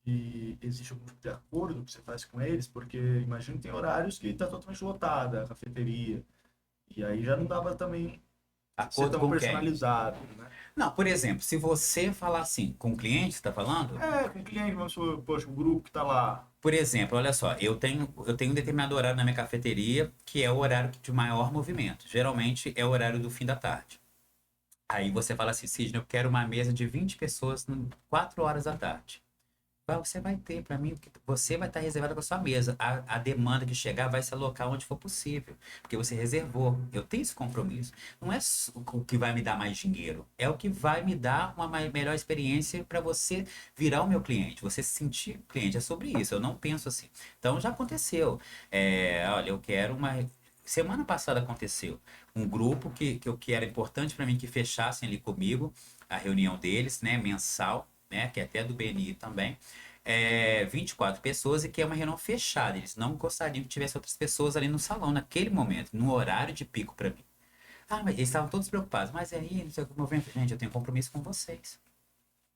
E existe algum tipo de acordo que você faz com eles? Porque imagino que tem horários que está totalmente lotada a cafeteria. E aí já não dava também ser Acordo tão com quem? personalizado, né? Não, por exemplo, se você falar assim com o cliente, você está falando? Com o cliente, vamos supor, poxa, o grupo que está lá. Por exemplo, olha só, eu tenho um determinado horário na minha cafeteria que é o horário de maior movimento. Geralmente é o horário do fim da tarde. Aí você fala assim, Sidney, eu quero uma mesa de 20 pessoas 4 horas da tarde. Você vai ter, para mim, você vai estar reservado com a sua mesa. A demanda que chegar vai se alocar onde for possível, porque você reservou. Eu tenho esse compromisso. Não é o que vai me dar mais dinheiro, é o que vai me dar uma melhor experiência para você virar o meu cliente, você se sentir cliente. É sobre isso, eu não penso assim. Então já aconteceu. Olha, eu quero uma. Semana passada aconteceu um grupo que era importante para mim que fechassem ali comigo a reunião deles, né, mensal, né, que é até do BNI também, 24 pessoas e que é uma reunião fechada. Eles não gostariam que tivesse outras pessoas ali no salão naquele momento, no horário de pico para mim. Ah, mas eles estavam todos preocupados. Mas aí, não sei o que, movimento. Gente, eu tenho compromisso com vocês.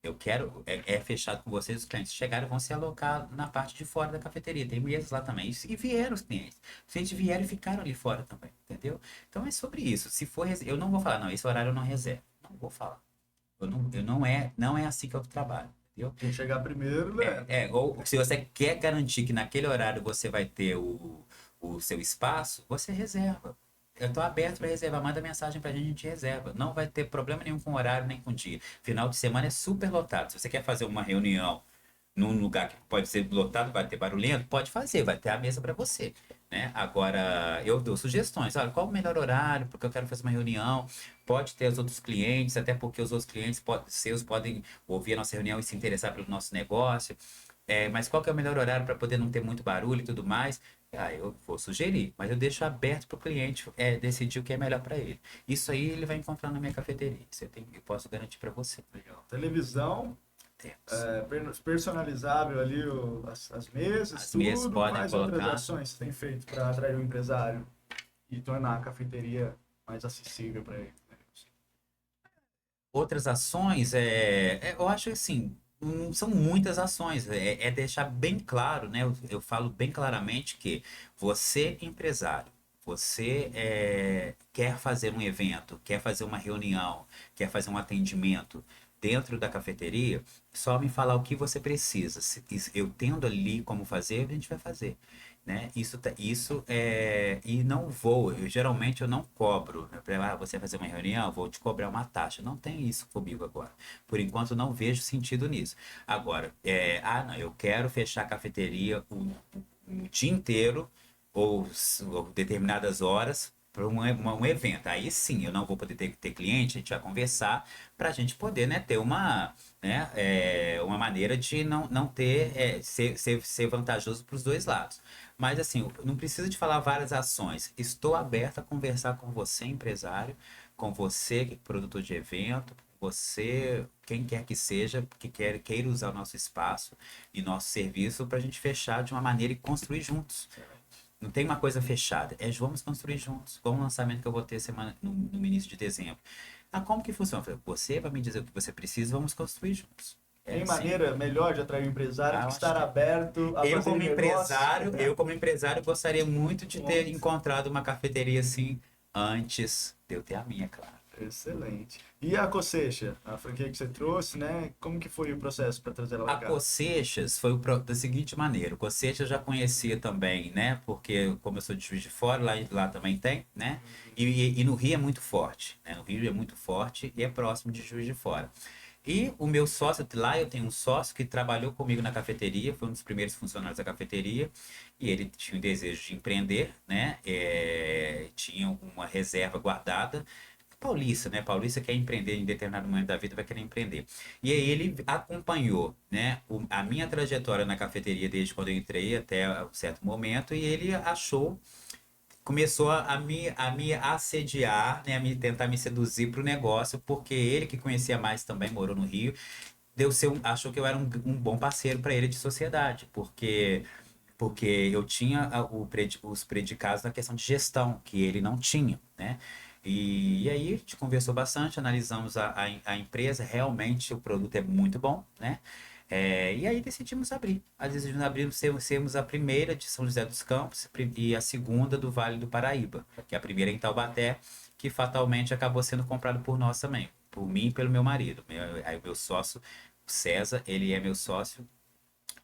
Eu quero, fechado com vocês, os clientes chegaram vão se alocar na parte de fora da cafeteria. Tem mesas lá também. E vieram os clientes. Os clientes vieram e ficaram ali fora também, entendeu? Então é sobre isso. Se for, eu não vou falar, não, esse horário eu não reservo. Não vou falar. Não é assim que eu trabalho, entendeu? Quem chegar primeiro, né? Ou se você quer garantir que naquele horário você vai ter o seu espaço, você reserva. Eu estou aberto para reservar, manda mensagem para a gente reserva. Não vai ter problema nenhum com horário nem com dia. Final de semana é super lotado. Se você quer fazer uma reunião num lugar que pode ser lotado, vai ter barulhento, pode fazer, vai ter a mesa para você, né? Agora, eu dou sugestões, olha, qual o melhor horário, porque eu quero fazer uma reunião, pode ter os outros clientes, até porque os outros clientes seus podem ouvir a nossa reunião e se interessar pelo nosso negócio, mas qual que é o melhor horário para poder não ter muito barulho e tudo mais? Eu vou sugerir, mas eu deixo aberto para o cliente decidir o que é melhor para ele. Isso aí ele vai encontrar na minha cafeteria, eu posso garantir para você. Legal. Televisão, Temos. personalizável ali as mesas, As mesas tudo. podem Quais outras colocar. ações você tem feito para atrair o empresário e tornar a cafeteria mais acessível para ele? Outras ações, eu acho assim, são muitas ações. É deixar bem claro, né? Eu falo bem claramente que você, empresário, você quer fazer um evento, quer fazer uma reunião, quer fazer um atendimento dentro da cafeteria, só me falar o que você precisa. Eu tendo ali como fazer, a gente vai fazer, né? E não vou, geralmente eu não cobro, né? Você vai fazer uma reunião, eu vou te cobrar uma taxa. Não tem isso comigo agora. Por enquanto não vejo sentido nisso. Agora, não, eu quero fechar a cafeteria o dia inteiro ou determinadas horas para um evento. Aí sim, eu não vou poder ter cliente, a gente vai conversar para a gente poder, né, ter uma maneira de não ter, ser vantajoso para os dois lados. Mas assim, não precisa de falar várias ações. Estou aberto a conversar com você, empresário, com você, produtor de evento, você, quem quer que seja, que queira usar o nosso espaço e nosso serviço para a gente fechar de uma maneira e construir juntos. Não tem uma coisa fechada. Vamos construir juntos. Como o lançamento que eu vou ter no início de dezembro. Como que funciona? Eu falei, você vai me dizer o que você precisa, vamos construir juntos. Tem Assim. maneira melhor de atrair o empresário que Eu acho estar que aberto a fazer negócio? eu como empresário gostaria muito de ter encontrado uma cafeteria assim antes de eu ter a minha, claro. Excelente. E a Cocecha, a franquia que você trouxe, né? Como que foi o processo para trazer ela A para cá? Cocechas foi da seguinte maneira. O Cocechas eu já conhecia também, né? Porque como eu sou de Juiz de Fora, lá também tem, né? E no Rio é muito forte, né? No Rio é muito forte e é próximo de Juiz de Fora. E o meu sócio, lá eu tenho um sócio que trabalhou comigo na cafeteria, foi um dos primeiros funcionários da cafeteria, e ele tinha o desejo de empreender, né? Tinha uma reserva guardada. Paulista, né? Paulista quer empreender em determinado momento da vida, vai querer empreender. E aí ele acompanhou, né, a minha trajetória na cafeteria desde quando eu entrei até um certo momento, e ele achou, começou a me assediar, né, tentar me seduzir para o negócio, porque ele que conhecia mais também, morou no Rio, achou que eu era um bom parceiro para ele de sociedade, porque eu tinha os predicados na questão de gestão, que ele não tinha, né? E aí a gente conversou bastante, analisamos a empresa, realmente o produto é muito bom, né? E aí decidimos abrir. Decidimos abrir, sermos a primeira de São José dos Campos e a segunda do Vale do Paraíba, que é a primeira em Taubaté, que fatalmente acabou sendo comprado por nós também, por mim e pelo meu marido. Aí o meu sócio, o César, ele é meu sócio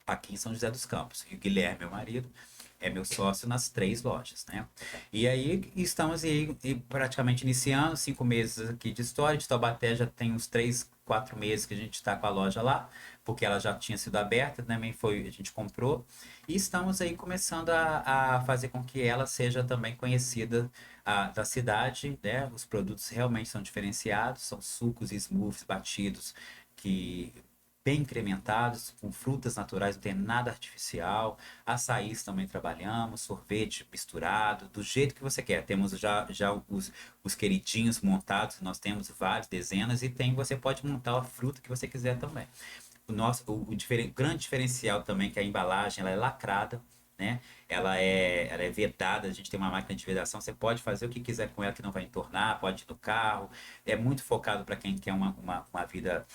aqui em São José dos Campos. E o Guilherme, meu marido, é meu sócio nas 3 lojas, né? E aí estamos aí, praticamente iniciando, 5 meses aqui de história. De Taubaté já tem uns 3, 4 meses que a gente está com a loja lá, porque ela já tinha sido aberta, também foi, a gente comprou. E estamos aí começando a fazer com que ela seja também conhecida da cidade, né? Os produtos realmente são diferenciados, são sucos e smoothies batidos que bem incrementados, com frutas naturais, não tem nada artificial. Açaís também trabalhamos, sorvete misturado, do jeito que você quer. Temos já os queridinhos montados, nós temos várias dezenas, e você pode montar a fruta que você quiser também. Grande diferencial também é que a embalagem ela é lacrada, né? Ela é vedada, a gente tem uma máquina de vedação, você pode fazer o que quiser com ela que não vai entornar, pode ir no carro. É muito focado para quem quer uma vida,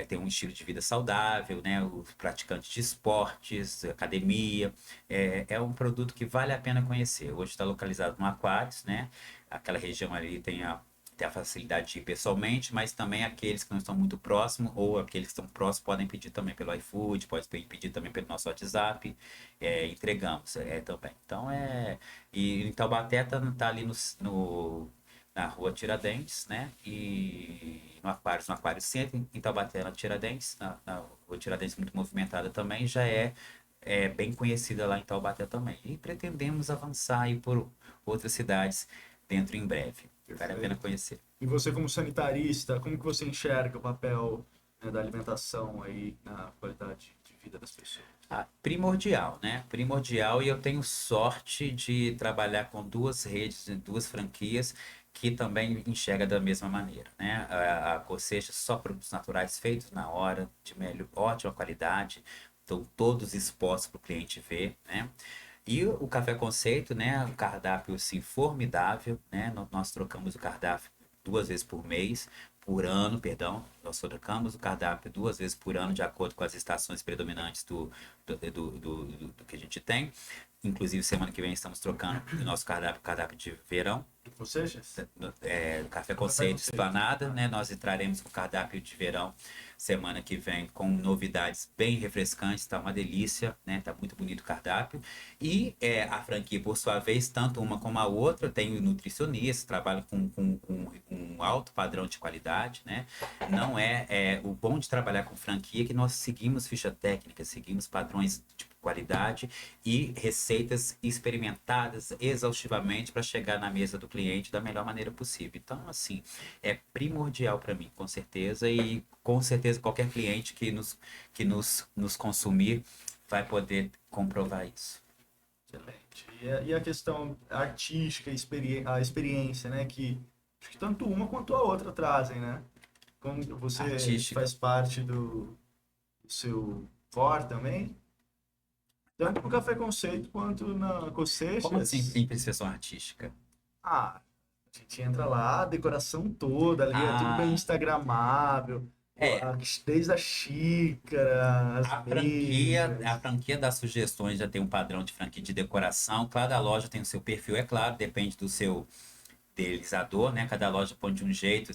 ter um estilo de vida saudável, né? Os praticantes de esportes, academia. É um produto que vale a pena conhecer. Hoje está localizado no Aquários, né? Aquela região ali tem a facilidade de ir pessoalmente, mas também aqueles que não estão muito próximos ou aqueles que estão próximos podem pedir também pelo iFood, pode pedir também pelo nosso WhatsApp, entregamos também. Então e em Taubaté tá ali na rua Tiradentes, né? E no Aquário Center, em Taubaté, na Tiradentes, na rua Tiradentes muito movimentada também, já é bem conhecida lá em Taubaté também. E pretendemos avançar aí por outras cidades dentro em breve. Vale a pena Perfeito. conhecer. E você como sanitarista, como que você enxerga o papel, né, da alimentação aí na qualidade de vida das pessoas? Primordial, né? Primordial, e eu tenho sorte de trabalhar com 2 redes, 2 franquias que também enxerga da mesma maneira, né? A Cocecha, só produtos naturais feitos na hora, de melhor, ótima qualidade, estão todos expostos para o cliente ver, né? E o Café Conceito, né? O cardápio, assim, formidável, né? Nós trocamos o cardápio 2 vezes por mês, por ano, perdão. Nós trocamos o cardápio 2 vezes por ano, de acordo com as estações predominantes do que a gente tem. Inclusive, semana que vem estamos trocando o nosso cardápio de verão, Ou seja, do Café café com Conceito sede. Esplanada, né? Nós entraremos com o cardápio de verão semana que vem com novidades bem refrescantes, tá uma delícia, né? Tá muito bonito o cardápio. E a franquia, por sua vez, tanto uma como a outra, tem nutricionista, trabalha com um alto padrão de qualidade, né? Não o bom de trabalhar com franquia é que nós seguimos ficha técnica, seguimos padrões de qualidade e receitas experimentadas exaustivamente para chegar na mesa do cliente da melhor maneira possível. Então, assim, é primordial para mim, com certeza, e com certeza qualquer cliente que nos consumir vai poder comprovar isso. Excelente. E a questão artística, a experiência, né? Que acho que tanto uma quanto a outra trazem, né? Como você Artística. faz parte do seu core também, tanto no Café Conceito quanto na Como assim Coceixas. imprecisação artística? Ah, a gente entra lá, a decoração toda ali, é tudo bem Ah, instagramável, é. desde a xícara, as A mesas. franquia dá sugestões, já tem um padrão de franquia de decoração. Cada loja tem o seu perfil, é claro, depende do seu idealizador, né? Cada loja põe de um jeito,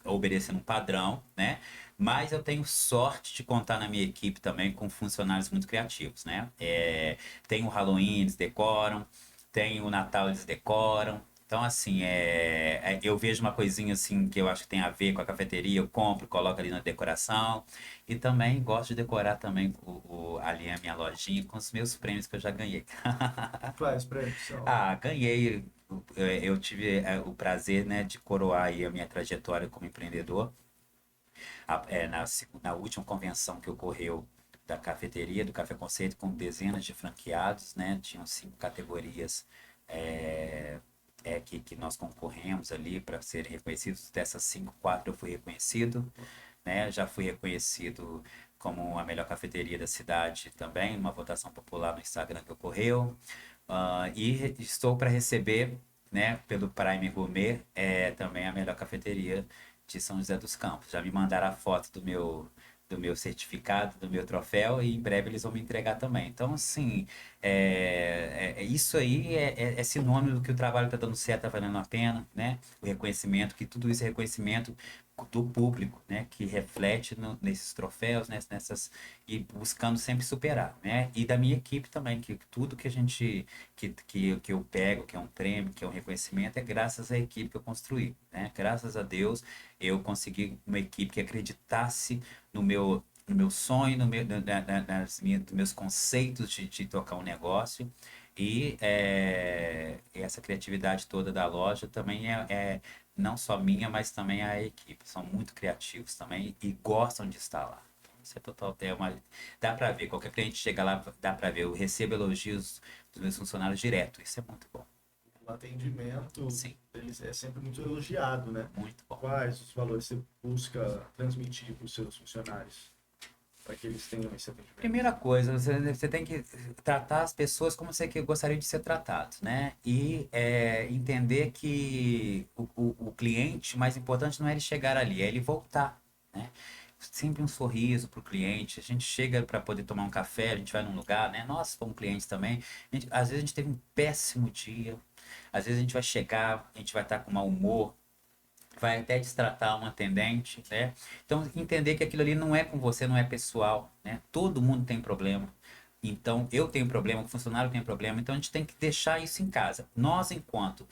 obedecendo um padrão, né? Mas eu tenho sorte de contar na minha equipe também com funcionários muito criativos, né? Tem o Halloween, eles decoram, tem o Natal, eles decoram, Então, assim, eu vejo uma coisinha assim que eu acho que tem a ver com a cafeteria, eu compro, coloco ali na decoração. E também gosto de decorar também ali a minha lojinha com os meus prêmios que eu já ganhei. Quais prêmios são? Ah, ganhei. Eu tive o prazer, né, de coroar aí a minha trajetória como empreendedor. Na última convenção que ocorreu da cafeteria, do Café Conceito, com dezenas de franqueados, né? Tinham 5 categorias é, que nós concorremos ali para serem reconhecidos. Dessas 5, 4 eu fui reconhecido, né? Já fui reconhecido como a melhor cafeteria da cidade também, uma votação popular no Instagram que ocorreu. Estou para receber, né, pelo Prime Gourmet, também a melhor cafeteria de São José dos Campos. Já me mandaram a foto do meu certificado, do meu troféu, e em breve eles vão me entregar também. Então, assim, isso aí é sinônimo do que o trabalho está dando certo, está valendo a pena, né? O reconhecimento, que tudo isso é reconhecimento do público, né? Que reflete nesses troféus, e buscando sempre superar, né? E da minha equipe também, que tudo que a gente, que eu pego, que é um prêmio, que é um reconhecimento, é graças à equipe que eu construí, né? Graças a Deus, eu consegui uma equipe que acreditasse no meu sonho, nos meus conceitos de tocar um negócio. E essa criatividade toda da loja também é não só minha, mas também a equipe. São muito criativos também e gostam de estar lá. Isso é total tema. Dá pra ver, qualquer cliente chega lá, dá pra ver. Eu recebo elogios dos meus funcionários direto. Isso é muito bom. O atendimento Sim, deles é sempre muito elogiado, né? muito bom. Quais os valores você busca transmitir para os seus funcionários, para que eles tenham esse atendimento? Primeira coisa, você tem que tratar as pessoas como você gostaria de ser tratado, né? E entender que o cliente, o mais importante não é ele chegar ali, é ele voltar, né? Sempre um sorriso para o cliente. A gente chega para poder tomar um café, a gente vai num lugar, né? Nós, como clientes também, às vezes a gente teve um péssimo dia, às vezes a gente vai chegar, a gente vai estar com mau humor, vai até destratar um atendente, né? Então, entender que aquilo ali não é com você, não é pessoal, né? Todo mundo tem problema. Então, eu tenho problema, o funcionário tem problema, então a gente tem que deixar isso em casa. Nós, enquanto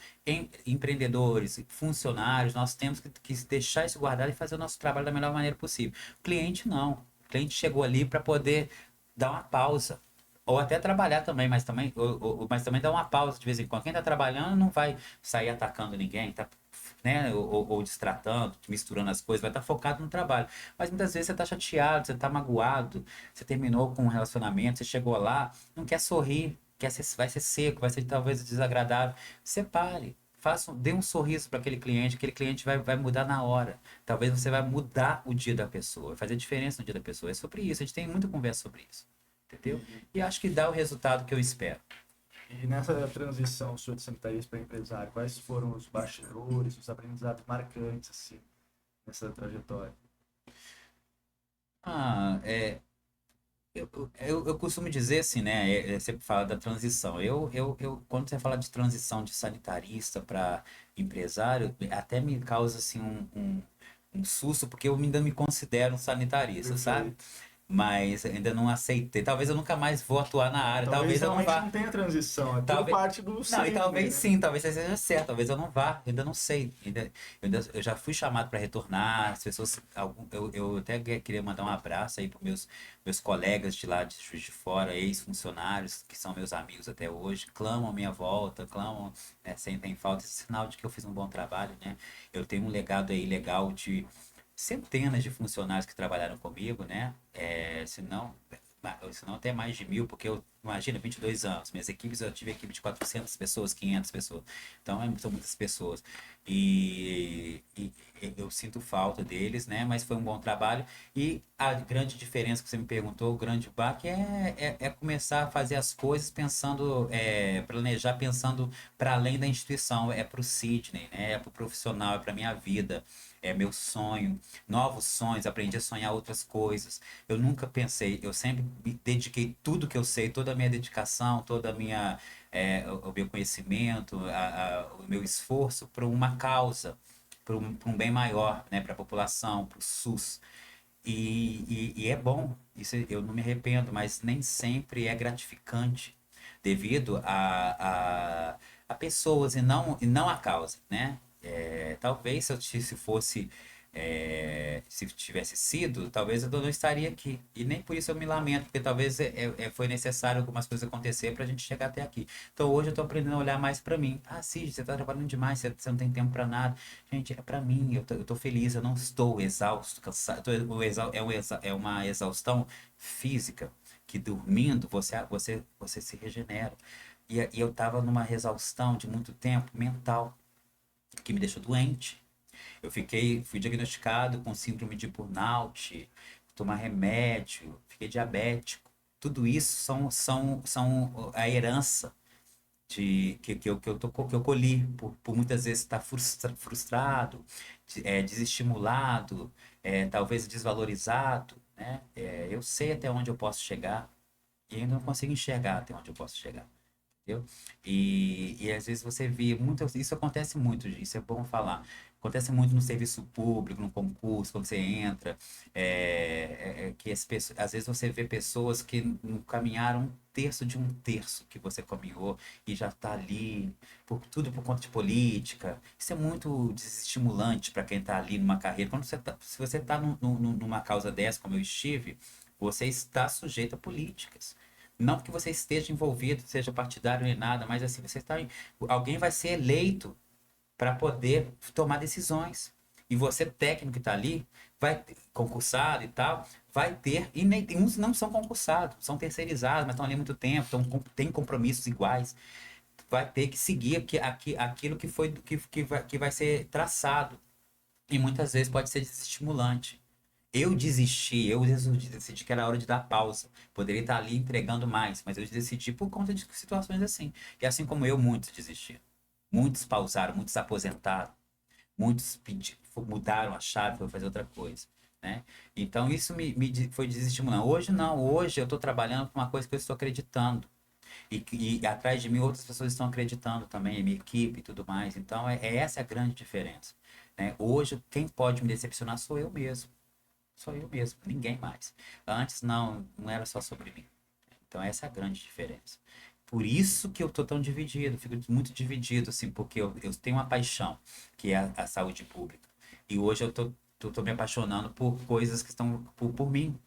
empreendedores, funcionários, nós temos que deixar isso guardado e fazer o nosso trabalho da melhor maneira possível. O cliente não. O cliente chegou ali para poder dar uma pausa. Ou até trabalhar também, mas também dar uma pausa de vez em quando. Quem está trabalhando não vai sair atacando ninguém, tá, né? Ou destratando, misturando as coisas, vai estar focado no trabalho. Mas muitas vezes você está chateado, você está magoado, você terminou com um relacionamento, você chegou lá, não quer sorrir, vai ser seco, vai ser talvez desagradável. Separe. Dê um sorriso para aquele cliente vai mudar na hora. Talvez você vai mudar o dia da pessoa, vai fazer diferença no dia da pessoa. É sobre isso, a gente tem muita conversa sobre isso. Entendeu? E acho que dá o resultado que eu espero. E nessa transição sua de sanitarias para empresário, quais foram os bastidores, os aprendizados marcantes, assim, nessa trajetória? Ah, eu costumo dizer assim, né? Você fala da transição. Quando você fala de transição de sanitarista para empresário, até me causa assim um susto, porque eu ainda me considero um sanitarista, sabe? Perfeito. Mas ainda não aceitei. Talvez eu nunca mais vou atuar na área. Talvez Talvez eu não realmente vá. não tenha transição, é tudo Talvez. parte do Não, e Sidney, talvez né? sim, talvez seja certo, talvez eu não vá, ainda não sei. Eu já fui chamado para retornar, as pessoas, eu até queria mandar um abraço aí para meus colegas de lá de Juiz de Fora, ex-funcionários, que são meus amigos até hoje, clamam a minha volta, clamam, né, sentem falta, esse sinal de que eu fiz um bom trabalho, né? Eu tenho um legado aí legal de centenas de funcionários que trabalharam comigo, né? Se não até mais de 1.000, porque imagina, 22 anos, minhas equipes, eu tive equipe de 400 pessoas, 500 pessoas, então são muitas pessoas, e eu sinto falta deles, né, mas foi um bom trabalho, e a grande diferença que você me perguntou, o grande baque é começar a fazer as coisas pensando, planejar pensando para além da instituição, é para o Sidney, né, é para o profissional, é para minha vida, é meu sonho, novos sonhos, aprendi a sonhar outras coisas. Eu nunca pensei, eu sempre me dediquei tudo que eu sei, toda a minha dedicação, toda a minha, o meu conhecimento, o meu esforço para uma causa, para um bem maior, né, para a população, para o SUS. E é bom, isso eu não me arrependo, mas nem sempre é gratificante, devido a pessoas e não a causa, né? Talvez se fosse, se tivesse sido, talvez eu não estaria aqui. E nem por isso eu me lamento, porque talvez foi necessário algumas coisas acontecer para a gente chegar até aqui. Então hoje eu tô aprendendo a olhar mais para mim. Ah, Cid, você tá trabalhando demais, você não tem tempo para nada. Gente, é para mim, eu tô feliz, eu não estou exausto, cansado. É uma exaustão física que dormindo você se regenera. E eu tava numa exaustão de muito tempo mental, que me deixou doente. Fui diagnosticado com síndrome de burnout, tomar remédio, fiquei diabético. Tudo isso são a herança que eu colhi por muitas vezes estar frustrado, desestimulado, talvez desvalorizado, né? Eu sei até onde eu posso chegar e ainda não consigo enxergar até onde eu posso chegar. Entendeu? E às vezes você vê muito, isso acontece muito, isso é bom falar. Acontece muito no serviço público, no concurso, quando você entra, que às vezes você vê pessoas que não caminharam um terço de um terço que você caminhou e já está ali, tudo por conta de política. Isso é muito desestimulante para quem está ali numa carreira. Se você está numa causa dessa, como eu estive, você está sujeito a políticas. Não que você esteja envolvido, seja partidário nem nada, mas assim, alguém vai ser eleito para poder tomar decisões. E você, técnico que está ali, concursado e tal, vai ter, e nem, uns não são concursados, são terceirizados, mas estão ali há muito tempo, têm compromissos iguais. Vai ter que seguir aquilo que vai ser traçado. E muitas vezes pode ser desestimulante. Eu decidi que era hora de dar pausa. Poderia estar ali entregando mais, mas eu decidi por conta de situações assim. E assim como eu, muitos desistiram. Muitos pausaram, muitos aposentaram, muitos mudaram a chave para fazer outra coisa, né? Então isso foi desestimulando. Hoje não, hoje eu estou trabalhando com uma coisa que eu estou acreditando. E atrás de mim outras pessoas estão acreditando também, minha equipe e tudo mais. Então essa é a grande diferença, né? Hoje quem pode me decepcionar sou eu mesmo. Sou eu mesmo, ninguém mais. Antes não era só sobre mim. Então essa é a grande diferença. Por isso que eu tô tão dividido, fico muito dividido, assim, porque eu tenho uma paixão, que é a saúde pública. E hoje eu tô me apaixonando por coisas que estão por mim,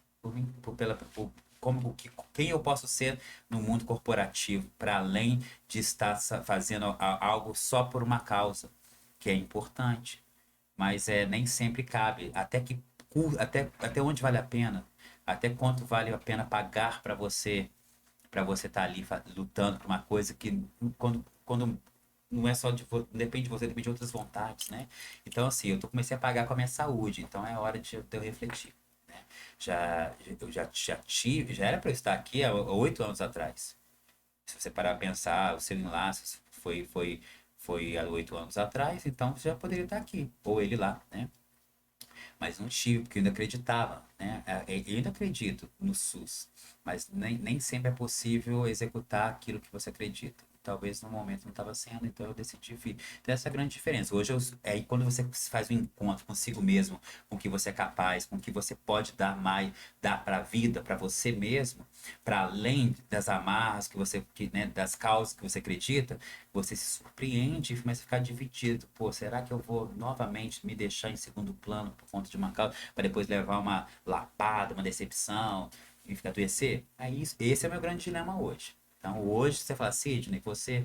quem eu posso ser no mundo corporativo, para além de estar fazendo algo só por uma causa, que é importante, mas nem sempre cabe. Até onde vale a pena? Até quanto vale a pena pagar para você estar ali lutando por uma coisa que quando não é só não depende de você, depende de outras vontades, né? Então assim, comecei a pagar com a minha saúde, então é hora de eu refletir, né? Já era para eu estar aqui há 8 anos atrás. Se você parar a pensar, o seu enlace foi há 8 anos atrás, então você já poderia estar aqui, ou ele lá, né? Mas não tive, porque eu ainda acreditava, né? Eu ainda acredito no SUS, mas nem sempre é possível executar aquilo que você acredita. Talvez no momento não estava sendo, então eu decidi vir. Então essa é a grande diferença. Hoje, quando você faz um encontro consigo mesmo, com o que você é capaz, com o que você pode dar mais, dar para a vida, para você mesmo, para além das amarras né, das causas que você acredita, você se surpreende e começa a ficar dividido. Pô, será que eu vou novamente me deixar em segundo plano por conta de uma causa, para depois levar uma lapada, uma decepção e ficar adoecer? Esse é o meu grande dilema hoje. Então, hoje, você fala, Sidney, você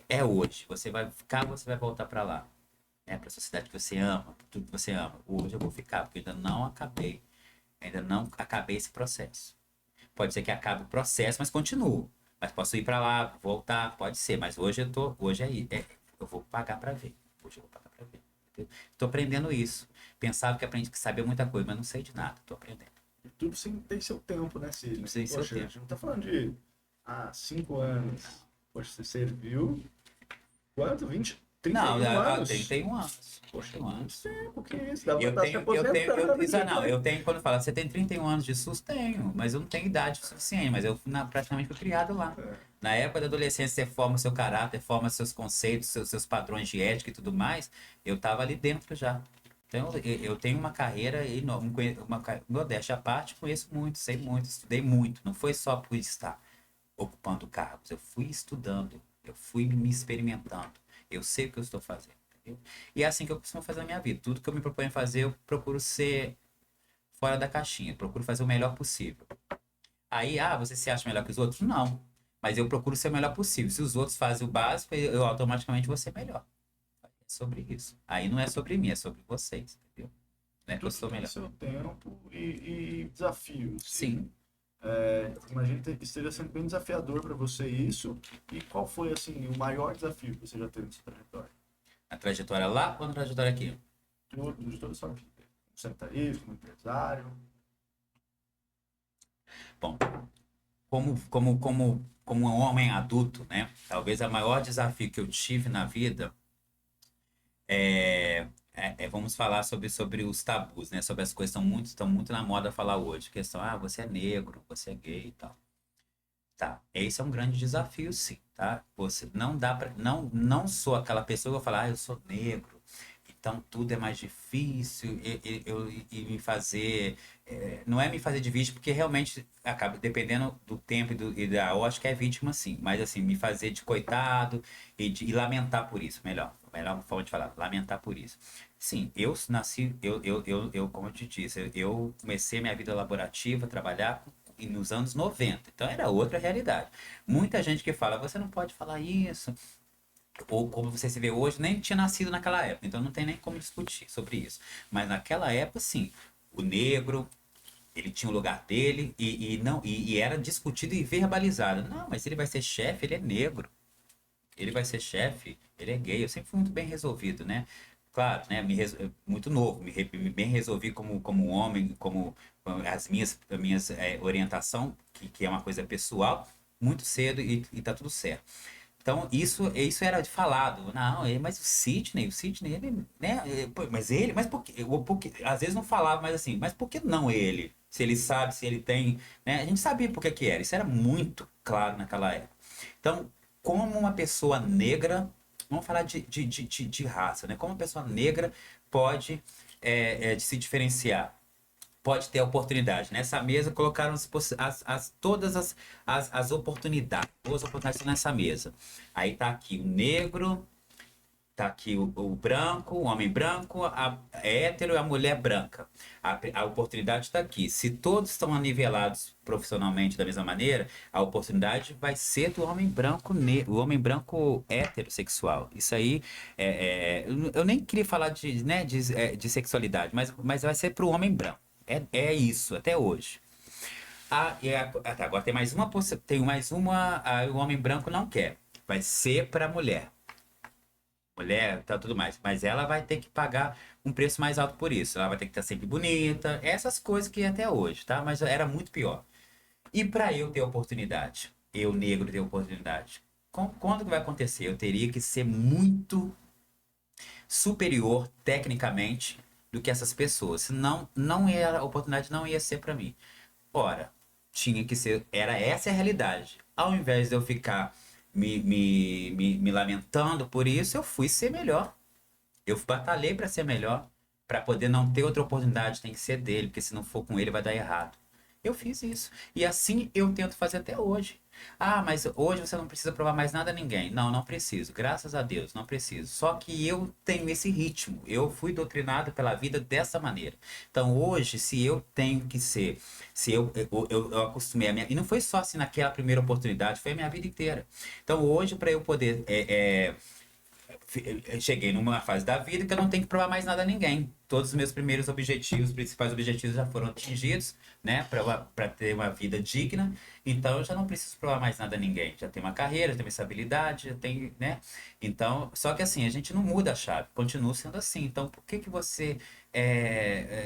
é hoje. Você vai ficar, você vai voltar para lá, né? Para a sociedade que você ama, pra tudo que você ama. Hoje eu vou ficar, porque eu ainda não acabei esse processo. Pode ser que acabe o processo, mas continuo. Mas posso ir para lá, voltar, pode ser. Mas hoje eu vou pagar para ver. Hoje eu vou pagar para ver. Estou aprendendo isso. Pensava que aprendi que sabia muita coisa, mas não sei de nada. Estou aprendendo. E tudo tem seu tempo, né, Cid? Sem seu Poxa, a tempo. gente não tá falando de 5 anos. Poxa, você serviu quanto? 20, Não, 31 anos? 31 anos. Poxa, 31 muito anos. tempo, que isso? Dá pra Eu estar se tenho, eu tenho, aposentando isso já. não, eu tenho, quando fala, você tem 31 anos de SUS? Tenho, mas eu não tenho idade suficiente, mas eu praticamente fui criado lá. É. Na época da adolescência, você forma o seu caráter, forma seus conceitos, seus padrões de ética e tudo mais, eu tava ali dentro já. Então, eu tenho uma carreira enorme, modéstia à parte, conheço muito, sei muito, estudei muito, não foi só por estar ocupando cargos, eu fui estudando, Eu fui me experimentando. Eu sei o que eu estou fazendo. Entendeu? E é assim que eu costumo fazer na minha vida. Tudo que eu me proponho fazer, eu procuro ser fora da caixinha. Procuro fazer o melhor possível. Aí, você se acha melhor que os outros? Não. Mas eu procuro ser o melhor possível. Se os outros fazem o básico, eu automaticamente vou ser melhor. É sobre isso. Aí não é sobre mim, é sobre vocês, entendeu? Não é que eu Tudo sou tem melhor. seu tempo e desafios. Sim. Imagino que seja sempre bem desafiador para você isso. E qual foi, assim, o maior desafio que você já teve nessa trajetória? A trajetória lá ou a trajetória aqui? De toda a sua vida. Como secretarista, como empresário. Bom, como um homem adulto, né? Talvez o maior desafio que eu tive na vida vamos falar sobre os tabus, né? Sobre as coisas que estão muito na moda falar hoje. Questão, você é negro, você é gay e tal. Tá, esse é um grande desafio, sim, tá? Você não dá para, não sou aquela pessoa que vai falar, eu sou negro, então tudo é mais difícil e me fazer, não é me fazer de vítima, porque realmente acaba dependendo do tempo e da, eu acho que é vítima, sim, mas assim, me fazer de coitado e lamentar por isso, melhor forma de falar, lamentar por isso. Sim, eu nasci, como eu te disse, eu comecei minha vida laborativa, trabalhar e nos anos 90. Então era outra realidade. Muita gente que fala, você não pode falar isso, ou como você se vê hoje, nem tinha nascido naquela época, então não tem nem como discutir sobre isso. Mas naquela época, sim, o negro, ele tinha o lugar dele e era discutido e verbalizado. Não, mas ele vai ser chefe, ele é negro. Ele vai ser chefe, ele é gay. Eu sempre fui muito bem resolvido, né? Claro, né? Muito novo, bem resolvi como homem, como as minhas orientação, que é uma coisa pessoal, muito cedo e tá tudo certo. Então, isso era de falado. Não, mas o Sidney, ele, né? Pô, mas por quê? Às vezes não falava, mas assim, mas por que não ele? Se ele sabe, se ele tem, né? A gente sabia por que que era. Isso era muito claro naquela época. Então, como uma pessoa negra, vamos falar de raça, né? Como uma pessoa negra pode se diferenciar? Pode ter oportunidade. Nessa mesa colocaram todas as oportunidades. Boas oportunidades estão nessa mesa. Aí tá aqui o negro, tá aqui o branco, o homem branco, a hétero e a mulher branca. A oportunidade está aqui. Se todos estão nivelados profissionalmente da mesma maneira, a oportunidade vai ser do homem branco, o homem branco heterossexual. Isso aí, eu nem queria falar de sexualidade, mas vai ser para o homem branco. É isso, até hoje. Tá, agora tem mais uma, o homem branco não quer. Vai ser para a mulher. Mulher, tá tudo mais. Mas ela vai ter que pagar um preço mais alto por isso. Ela vai ter que estar sempre bonita. Essas coisas que até hoje, tá? Mas era muito pior. E para eu ter oportunidade, eu negro ter oportunidade, quando que vai acontecer? Eu teria que ser muito superior tecnicamente do que essas pessoas. Senão, a oportunidade não ia ser para mim. Ora, tinha que ser, era essa a realidade. Ao invés de eu ficar me lamentando por isso, eu fui ser melhor. Eu batalhei para ser melhor, para poder não ter outra oportunidade, tem que ser dele, porque se não for com ele vai dar errado. Eu fiz isso. E assim eu tento fazer até hoje. Mas hoje você não precisa provar mais nada a ninguém. Não, não preciso. Graças a Deus, não preciso. Só que eu tenho esse ritmo. Eu fui doutrinado pela vida dessa maneira. Então hoje, se eu tenho que ser, se eu acostumei a minha. E não foi só assim naquela primeira oportunidade, foi a minha vida inteira. Então hoje, para eu poder cheguei numa fase da vida que eu não tenho que provar mais nada a ninguém. Todos os meus primeiros objetivos, principais objetivos já foram atingidos, né? Para ter uma vida digna. Então eu já não preciso provar mais nada a ninguém. Já tenho uma carreira, já tenho uma estabilidade, já tenho, né? Então, só que assim, a gente não muda a chave, continua sendo assim. Então, por que que você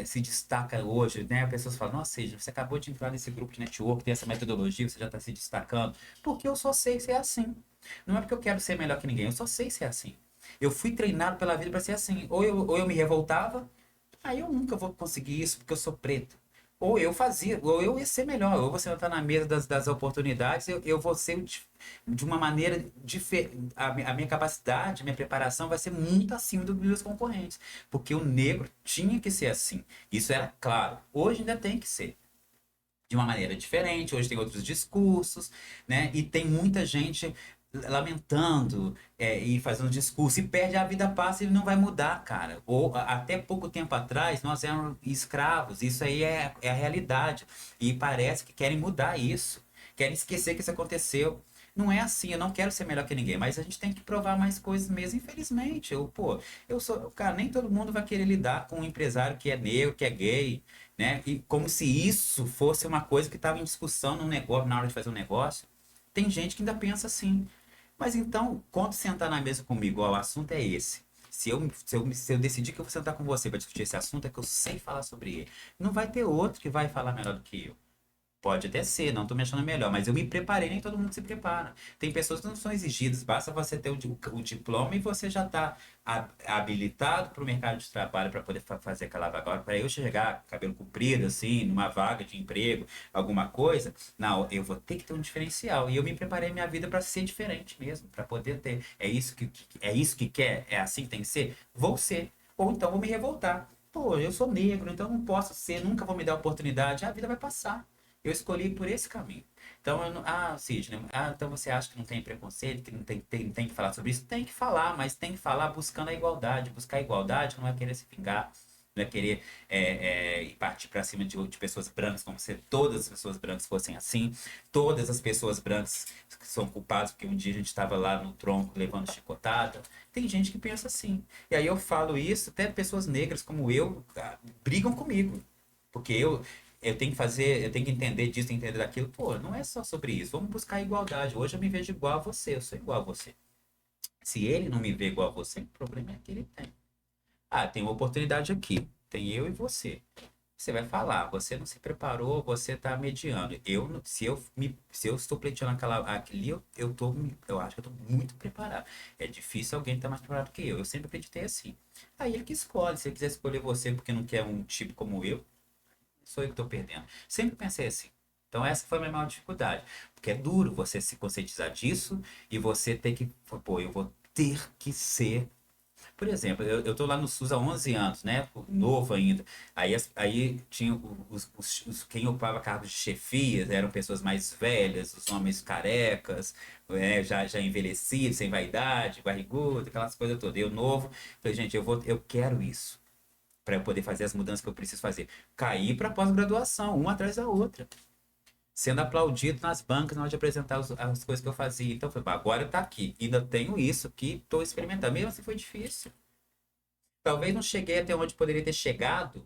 se destaca hoje, né? As pessoas falam, nossa, seja, você acabou de entrar nesse grupo de network, tem essa metodologia, você já está se destacando. Porque eu só sei ser assim. Não é porque eu quero ser melhor que ninguém, eu só sei ser assim. Eu fui treinado pela vida para ser assim. Ou eu me revoltava, aí eu nunca vou conseguir isso porque eu sou preto. Ou eu fazia, ou eu ia ser melhor. Ou você estar na mesa das oportunidades, eu vou ser de uma maneira diferente. A minha capacidade, a minha preparação vai ser muito acima dos meus concorrentes. Porque o negro tinha que ser assim. Isso era claro. Hoje ainda tem que ser de uma maneira diferente. Hoje tem outros discursos, né? E tem muita gente lamentando e fazendo discurso, e perde a vida, passa e não vai mudar, cara. Ou até pouco tempo atrás nós éramos escravos, isso aí é a realidade. E parece que querem mudar isso, querem esquecer que isso aconteceu. Não é assim, eu não quero ser melhor que ninguém, mas a gente tem que provar mais coisas mesmo, infelizmente. Eu sou, cara, nem todo mundo vai querer lidar com um empresário que é negro, que é gay, né? E como se isso fosse uma coisa que estava em discussão no negócio, na hora de fazer um negócio. Tem gente que ainda pensa assim. Mas então, quando sentar na mesa comigo, ó, o assunto é esse. Se eu decidir que eu vou sentar com você para discutir esse assunto, é que eu sei falar sobre ele. Não vai ter outro que vai falar melhor do que eu. Pode até ser, não tô me achando melhor, mas eu me preparei, nem todo mundo se prepara. Tem pessoas que não são exigidas, basta você ter o diploma e você já está habilitado para o mercado de trabalho para poder fazer aquela vaga. Agora, para eu chegar, cabelo comprido, assim, numa vaga de emprego, alguma coisa, não, eu vou ter que ter um diferencial. E eu me preparei minha vida para ser diferente mesmo, para poder ter. É isso que quer? É assim que tem que ser? Vou ser. Ou então vou me revoltar. Pô, eu sou negro, então não posso ser, nunca vou me dar oportunidade. A vida vai passar. Eu escolhi por esse caminho. Então, Sidney, então você acha que não tem preconceito, que não tem que falar sobre isso? Tem que falar, mas tem que falar buscando a igualdade. Buscar a igualdade não é querer se vingar, não é querer ir partir para cima de pessoas brancas, como se todas as pessoas brancas fossem assim. Todas as pessoas brancas que são culpadas porque um dia a gente estava lá no tronco levando chicotada. Tem gente que pensa assim. E aí eu falo isso, até pessoas negras como eu brigam comigo. Porque eu tenho que fazer, eu tenho que entender disso, entender daquilo. Pô, não é só sobre isso. Vamos buscar a igualdade. Hoje eu me vejo igual a você, eu sou igual a você. Se ele não me vê igual a você, o problema é que ele tem. Tem uma oportunidade aqui. Tem eu e você. Você vai falar, você não se preparou, você está mediando. Se eu estou pleiteando aquele, eu acho que eu estou muito preparado. É difícil alguém estar mais preparado que eu. Eu sempre acreditei assim. Aí ele que escolhe. Se ele quiser escolher você porque não quer um tipo como eu, sou eu que estou perdendo. Sempre pensei assim. Então essa foi a minha maior dificuldade. Porque é duro você se conscientizar disso e você ter que, pô, eu vou ter que ser. Por exemplo, eu tô lá no SUS há 11 anos, né? Novo ainda. Aí tinha quem ocupava cargos de chefia, eram pessoas mais velhas, os homens carecas, já envelhecidos, sem vaidade, barrigudo, aquelas coisas todas. Eu novo, falei, gente, eu quero isso para eu poder fazer as mudanças que eu preciso fazer. Cair para pós-graduação, uma atrás da outra. Sendo aplaudido nas bancas na hora de apresentar as coisas que eu fazia. Então, eu falei, agora está aqui. Ainda tenho isso que estou experimentando. Mesmo assim, foi difícil. Talvez não cheguei até onde poderia ter chegado,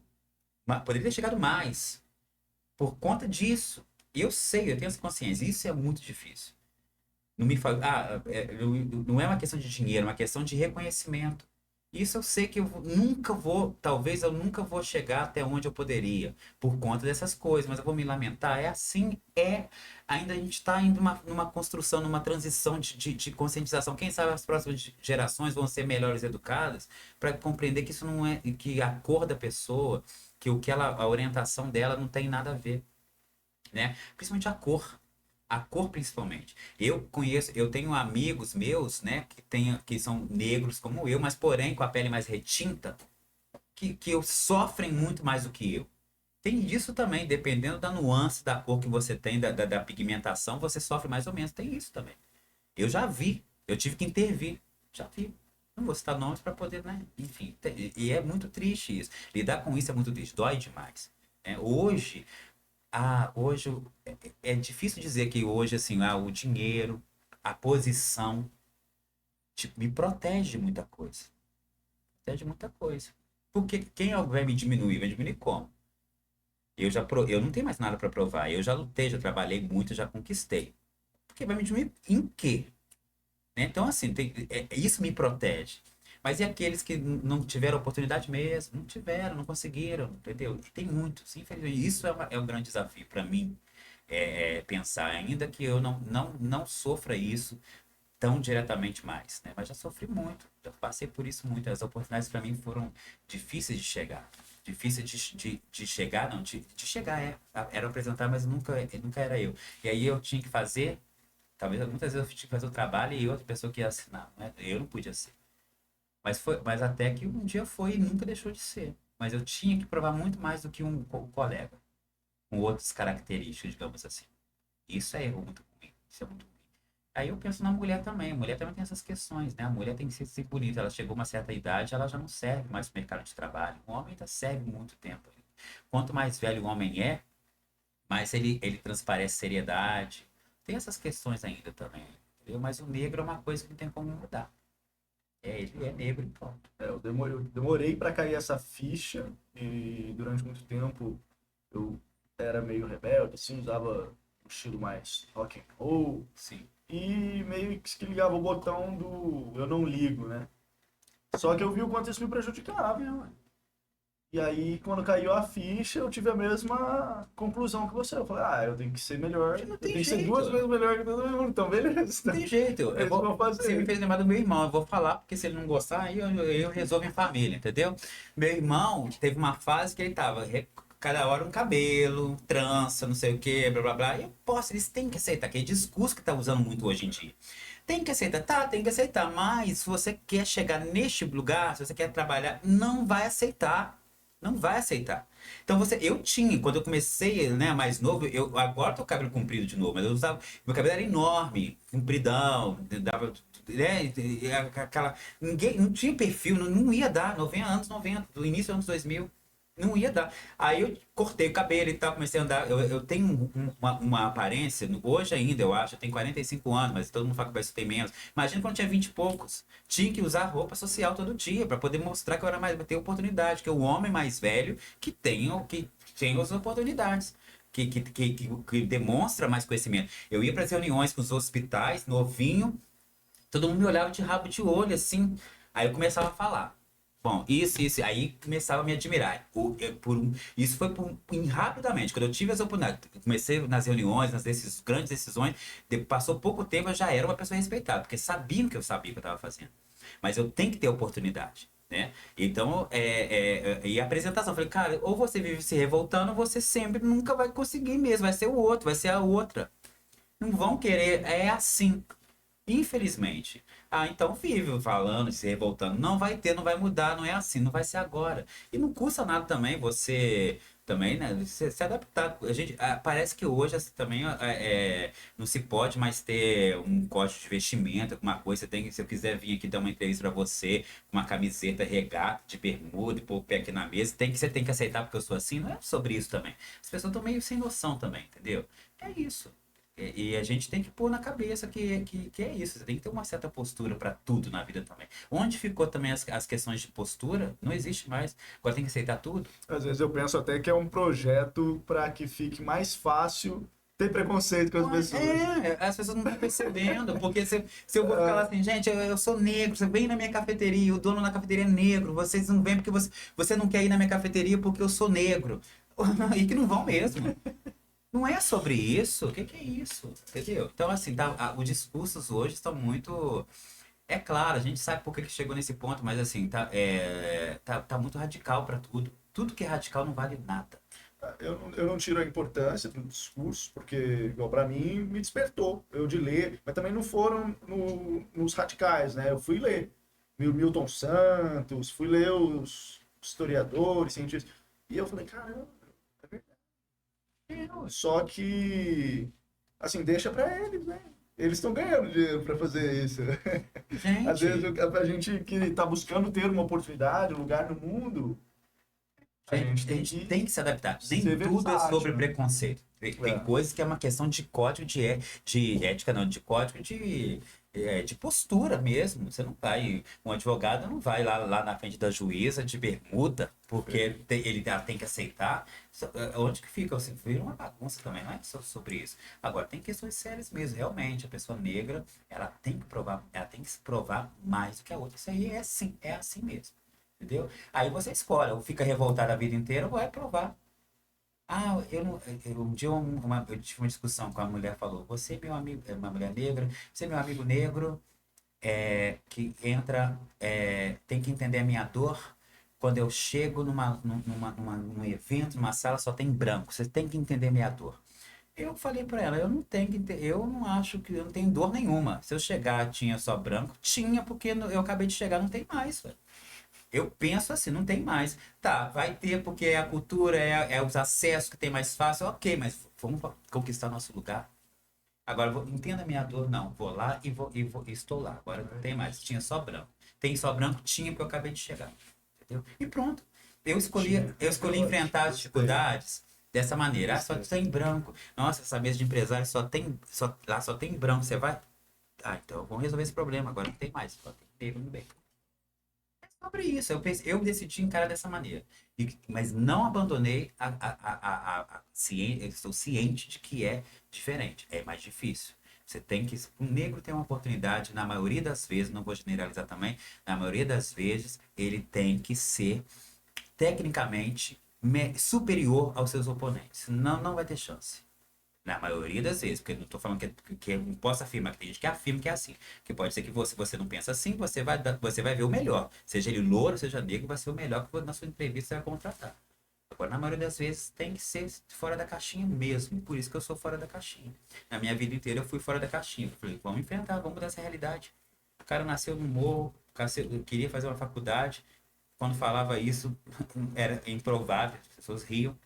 mas poderia ter chegado mais. Por conta disso. Eu sei, eu tenho essa consciência. Isso é muito difícil. Não me fala, não é uma questão de dinheiro, é uma questão de reconhecimento. Isso eu sei que nunca vou, talvez eu nunca vou chegar até onde eu poderia, por conta dessas coisas, mas eu vou me lamentar. É assim, é. Ainda a gente está indo numa construção, numa transição de conscientização. Quem sabe as próximas gerações vão ser melhores educadas para compreender que isso não é, que a cor da pessoa, que a orientação dela não tem nada a ver, né? Principalmente a cor. A cor principalmente. Eu tenho amigos meus, né, que são negros como eu, mas porém com a pele mais retinta, que sofrem muito mais do que eu. Tem disso também, dependendo da nuance da cor que você tem, da pigmentação, você sofre mais ou menos. Tem isso também. Eu já vi, eu tive que intervir, já vi. Não vou citar nomes para poder, né? Enfim, e é muito triste isso. Lidar com isso é muito triste, dói demais. Hoje, hoje é difícil dizer que hoje assim, o dinheiro, a posição, tipo, me protege de muita coisa. Protege de muita coisa. Porque quem vai me diminuir? Vai diminuir como? Eu não tenho mais nada para provar. Eu já lutei, já trabalhei muito, já conquistei. Porque vai me diminuir em quê? Né? Então, assim, isso me protege. Mas e aqueles que não tiveram oportunidade mesmo? Não tiveram, não conseguiram, entendeu? E tem muitos, infelizmente. Isso é um grande desafio para mim, pensar, ainda que eu não sofra isso tão diretamente mais, né? Mas já sofri muito, já passei por isso muito. As oportunidades para mim foram difíceis de chegar. Difícil de chegar, não, de chegar, era apresentar, mas nunca era eu. E aí eu tinha que fazer. Talvez muitas vezes eu tinha que fazer o trabalho e outra pessoa que ia assinar, né? Eu não podia ser. Mas até que um dia foi e nunca deixou de ser. Mas eu tinha que provar muito mais do que um colega, com outras características, digamos assim. Isso é muito ruim. Isso é muito ruim. Aí eu penso na mulher também. A mulher também tem essas questões, né? A mulher tem que ser bonita. Ela chegou a uma certa idade, ela já não serve mais para o mercado de trabalho. O homem ainda serve muito tempo. Quanto mais velho o homem é, mais ele transparece seriedade. Tem essas questões ainda também, entendeu? Mas o negro é uma coisa que não tem como mudar. Ele é negro e pronto. Eu demorei para cair essa ficha e durante muito tempo eu era meio rebelde, assim, usava um estilo mais rock and roll Sim. e meio que ligava o botão do eu não ligo, né? Só que eu vi o quanto isso me prejudicava. E aí, quando caiu a ficha, eu tive a mesma conclusão que você. Eu falei, eu tenho que ser melhor, Não eu tem tenho que ser duas jeito. vezes melhor que todo mundo, então beleza. Não tem jeito. É isso que eu vou Você me fazer. fez lembrar do meu irmão. Eu vou falar, porque se ele não gostar, aí eu resolvo em família, entendeu? Meu irmão teve uma fase que ele tava cada hora um cabelo, trança, não sei o que, blá blá blá. E eu posso, eles têm que aceitar, que é discurso que tá usando muito hoje em dia. Tem que aceitar, tá, tem que aceitar, mas se você quer chegar neste lugar, se você quer trabalhar, não vai aceitar. Não vai aceitar. Então eu tinha, quando eu comecei, né, mais novo, eu agora tô com o cabelo comprido de novo, mas eu usava, meu cabelo era enorme, compridão, dava, né, aquela, ninguém, não tinha perfil, não ia dar, 90 anos 90 do início dos anos 2000 não ia dar. Aí eu cortei o cabelo e tal, comecei a andar. Eu tenho uma aparência, hoje ainda eu acho, eu tenho 45 anos, mas todo mundo fala que vai ter menos. Imagina quando eu tinha 20 e poucos. Tinha que usar roupa social todo dia para poder mostrar que eu era mais, ter oportunidade, que é o homem mais velho que tem as oportunidades. Que demonstra mais conhecimento. Eu ia para as reuniões com os hospitais, novinho, todo mundo me olhava de rabo de olho, assim. Aí eu começava a falar. Bom, isso. Aí começava a me admirar. Isso foi rapidamente. Quando eu tive as oportunidades, comecei nas reuniões, grandes decisões, passou pouco tempo, eu já era uma pessoa respeitada, porque sabiam que eu sabia o que eu estava fazendo. Mas eu tenho que ter oportunidade, né? Então, e a apresentação, eu falei, cara, ou você vive se revoltando, ou você sempre nunca vai conseguir mesmo, vai ser o outro, vai ser a outra. Não vão querer, é assim. Infelizmente. Então vive falando, se revoltando. Não vai ter, não vai mudar, não é assim, não vai ser agora. E não custa nada também você também, né, se adaptar. Parece que hoje assim, também não se pode mais ter um código de vestimenta, alguma coisa. Se eu quiser vir aqui dar uma entrevista para você, com uma camiseta regata, de bermuda e pôr o pé aqui na mesa, você tem que aceitar porque eu sou assim. Não é sobre isso também. As pessoas estão meio sem noção também, entendeu? É isso. E a gente tem que pôr na cabeça que é isso. Você tem que ter uma certa postura para tudo na vida também. Onde ficou também as questões de postura, não existe mais. Agora tem que aceitar tudo. Às vezes eu penso até que é um projeto para que fique mais fácil ter preconceito com as pessoas. As pessoas não estão percebendo. Porque se eu vou ficar lá assim, gente, eu sou negro, você vem na minha cafeteria, o dono da cafeteria é negro, vocês não vêm porque você não quer ir na minha cafeteria porque eu sou negro. E que não vão mesmo. Não é sobre isso? O que é isso? Entendeu? Então, assim, os discursos hoje estão muito. É claro, a gente sabe por que chegou nesse ponto, mas assim, tá muito radical para tudo. Tudo que é radical não vale nada. Eu não tiro a importância do discurso, porque, igual para mim, me despertou. Eu de ler, mas também não foram nos radicais, né? Eu fui ler Milton Santos, fui ler os historiadores, cientistas, e eu falei, caramba, é verdade. Só que, assim, deixa para eles, né? Eles estão ganhando dinheiro para fazer isso. Às vezes, Gente, a gente que está buscando ter uma oportunidade, um lugar no mundo, a gente a tem gente que tem que se adaptar. Nem ser tudo é sobre versátil, né? preconceito. Tem É. coisas que é uma questão de código de ética, não, de código de postura mesmo. Você não vai, um advogado não vai lá na frente da juíza de bermuda, porque ela tem que aceitar. Onde que fica? Você vira uma bagunça também, não é só sobre isso. Agora, tem questões sérias mesmo, realmente. A pessoa negra, ela tem que se provar mais do que a outra. Isso aí é assim mesmo. Entendeu? Aí você escolhe, ou fica revoltado a vida inteira, ou vai provar. Eu não. Um dia eu tive uma discussão com a mulher, falou: Você é meu amigo, é uma mulher negra, você é meu amigo negro, que entra, tem que entender a minha dor. Quando eu chego num evento, numa sala, só tem branco, você tem que entender a minha dor. Eu falei pra ela: Eu não tenho eu não acho que eu não tenho dor nenhuma. Se eu chegar, tinha só branco, tinha, porque eu acabei de chegar, não tem mais, velho. Eu penso assim, não tem mais. Tá, vai ter porque é a cultura, é os acessos que tem mais fácil, ok, mas vamos conquistar nosso lugar. Agora, entenda a minha dor, não. Vou lá e estou lá. Agora não tem mais. Tinha só branco. Tem só branco? Tinha, porque eu acabei de chegar. Entendeu? E pronto. Eu escolhi Ótimo, enfrentar as gostei, dificuldades dessa maneira. Ah, só gostei. tem branco. Nossa, essa mesa de empresário lá só tem branco. Você vai? Ah, então vamos resolver esse problema. Agora não tem mais. Só tem negro no bem. Sobre isso, eu decidi encarar dessa maneira. Mas não abandonei ciência, eu estou ciente de que é diferente, é mais difícil. Você tem que. O negro tem uma oportunidade, na maioria das vezes, não vou generalizar também, na maioria das vezes, ele tem que ser tecnicamente superior aos seus oponentes. Senão, não vai ter chance. Na maioria das vezes, porque eu não estou falando que eu não posso afirmar, que tem gente que afirma que é assim. Que pode ser que você não pensa assim, você vai ver o melhor. Seja ele louro, seja negro, vai ser o melhor que na sua entrevista você vai contratar. Agora, na maioria das vezes, tem que ser fora da caixinha mesmo. Por isso que eu sou fora da caixinha. Na minha vida inteira, eu fui fora da caixinha. Eu falei, vamos enfrentar, vamos mudar essa realidade. O cara nasceu no morro, queria fazer uma faculdade. Quando falava isso, era improvável, as pessoas riam.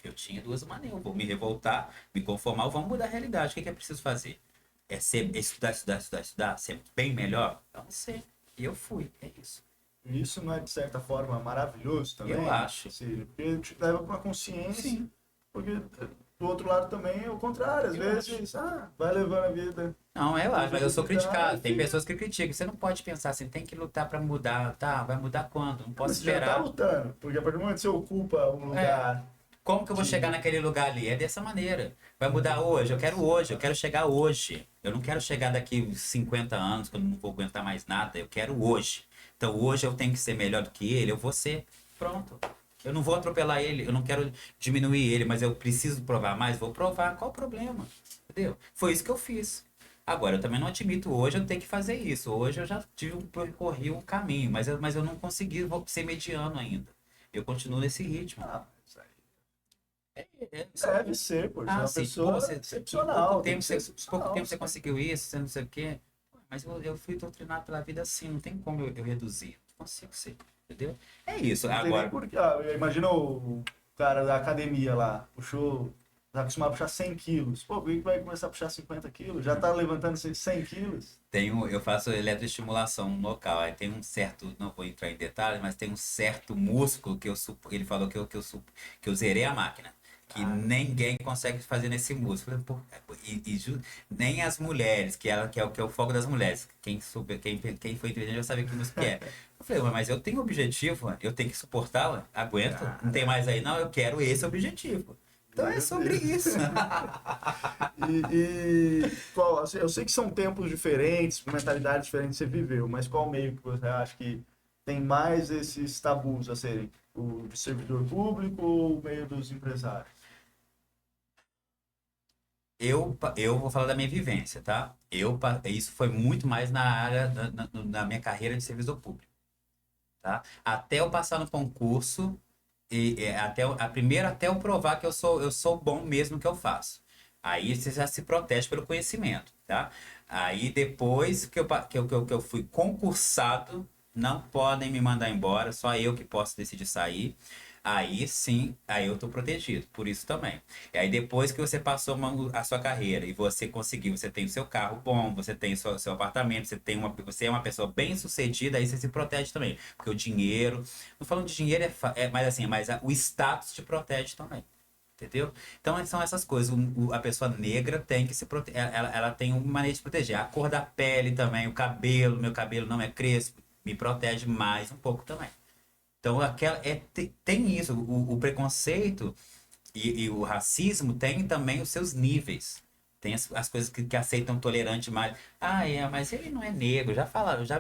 Eu tinha duas maneiras. Eu vou me revoltar, me conformar, ou vamos mudar a realidade. O que é preciso fazer? É estudar, estudar, estudar, estudar, ser bem melhor? Vamos ser. E eu fui, é isso. Isso não é, de certa forma, maravilhoso Eu também, acho. Cílio? Porque te leva para uma consciência, Sim, porque do outro lado também é o contrário. Às eu acho. vezes, vai levando a vida Não, eu acho, da mas eu sou jeito que dá criticado. e Tem fica. pessoas que criticam. Você não pode pensar assim, tem que lutar pra mudar. Tá, vai mudar quando? Não posso Mas você já está esperar. lutando, porque a partir do momento que você ocupa um É, lugar como que eu vou chegar de. naquele lugar ali? É dessa maneira. Vai mudar hoje. Eu quero hoje. Eu quero chegar hoje. Eu não quero chegar daqui uns 50 anos, quando eu não vou aguentar mais nada. Eu quero hoje. Então hoje eu tenho que ser melhor do que ele. Eu vou ser. Pronto. Eu não vou atropelar ele. Eu não quero diminuir ele, mas eu preciso provar mais. Vou provar. Qual o problema? Entendeu? Foi isso que eu fiz. Agora, eu também não admito hoje eu ter que fazer isso. Hoje eu já percorri o caminho, mas eu não consegui ser mediano ainda. Eu continuo nesse ritmo. Isso aí Só deve ser, pô. Você é ah, uma sim. Pô, pessoa em pouco excepcional, tem tempo que ser pouco excepcional. tempo você conseguiu isso, você não sei o quê. Mas eu fui doutrinado pela vida assim, não tem como eu reduzir. Não consigo ser, entendeu? É isso. Não tem nem Agora, porquê. Imagina o cara da academia lá, puxou, tá acostumado a puxar 100 quilos. Pô, por que vai começar a puxar 50 quilos? Já tá levantando 100 quilos? eu faço eletroestimulação no local. Aí tem um certo, não vou entrar em detalhes, mas tem um certo músculo que ele falou que eu zerei a máquina. Que Ah, ninguém consegue fazer nesse músculo. Nem as mulheres, que é o foco das mulheres. Quem foi inteligente já sabe que músculo que é. Eu falei, mas eu tenho objetivo, eu tenho que suportá-la, aguento. Não tem cara, mais aí, não, eu quero esse objetivo. Então é meu sobre Deus. isso. Assim, eu sei que são tempos diferentes, mentalidades diferentes que você viveu, mas qual meio que você acha que tem mais esses tabus a serem? O de servidor público ou o meio dos empresários? Eu vou falar da minha vivência, tá? Isso foi muito mais na área na minha carreira de servidor público, tá? Até eu passar no concurso primeiro até eu provar que eu sou bom mesmo no que eu faço. Aí você já se protege pelo conhecimento, tá? Aí depois que eu fui concursado, não podem me mandar embora, só eu que posso decidir sair. Aí sim, aí eu tô protegido, por isso também. E aí depois que você passou a sua carreira e você conseguiu, você tem o seu carro bom, você tem o seu apartamento, você é uma pessoa bem-sucedida, aí você se protege também. Porque o dinheiro, não falando de dinheiro, mas assim, o status te protege também. Entendeu? Então são essas coisas. A pessoa negra tem que se proteger. Ela tem uma maneira de se proteger. A cor da pele também, o cabelo, meu cabelo não é crespo, me protege mais um pouco também. Então, tem isso. O preconceito e o racismo tem também os seus níveis. Tem as coisas que aceitam tolerante mais. Ah, mas ele não é negro. Já me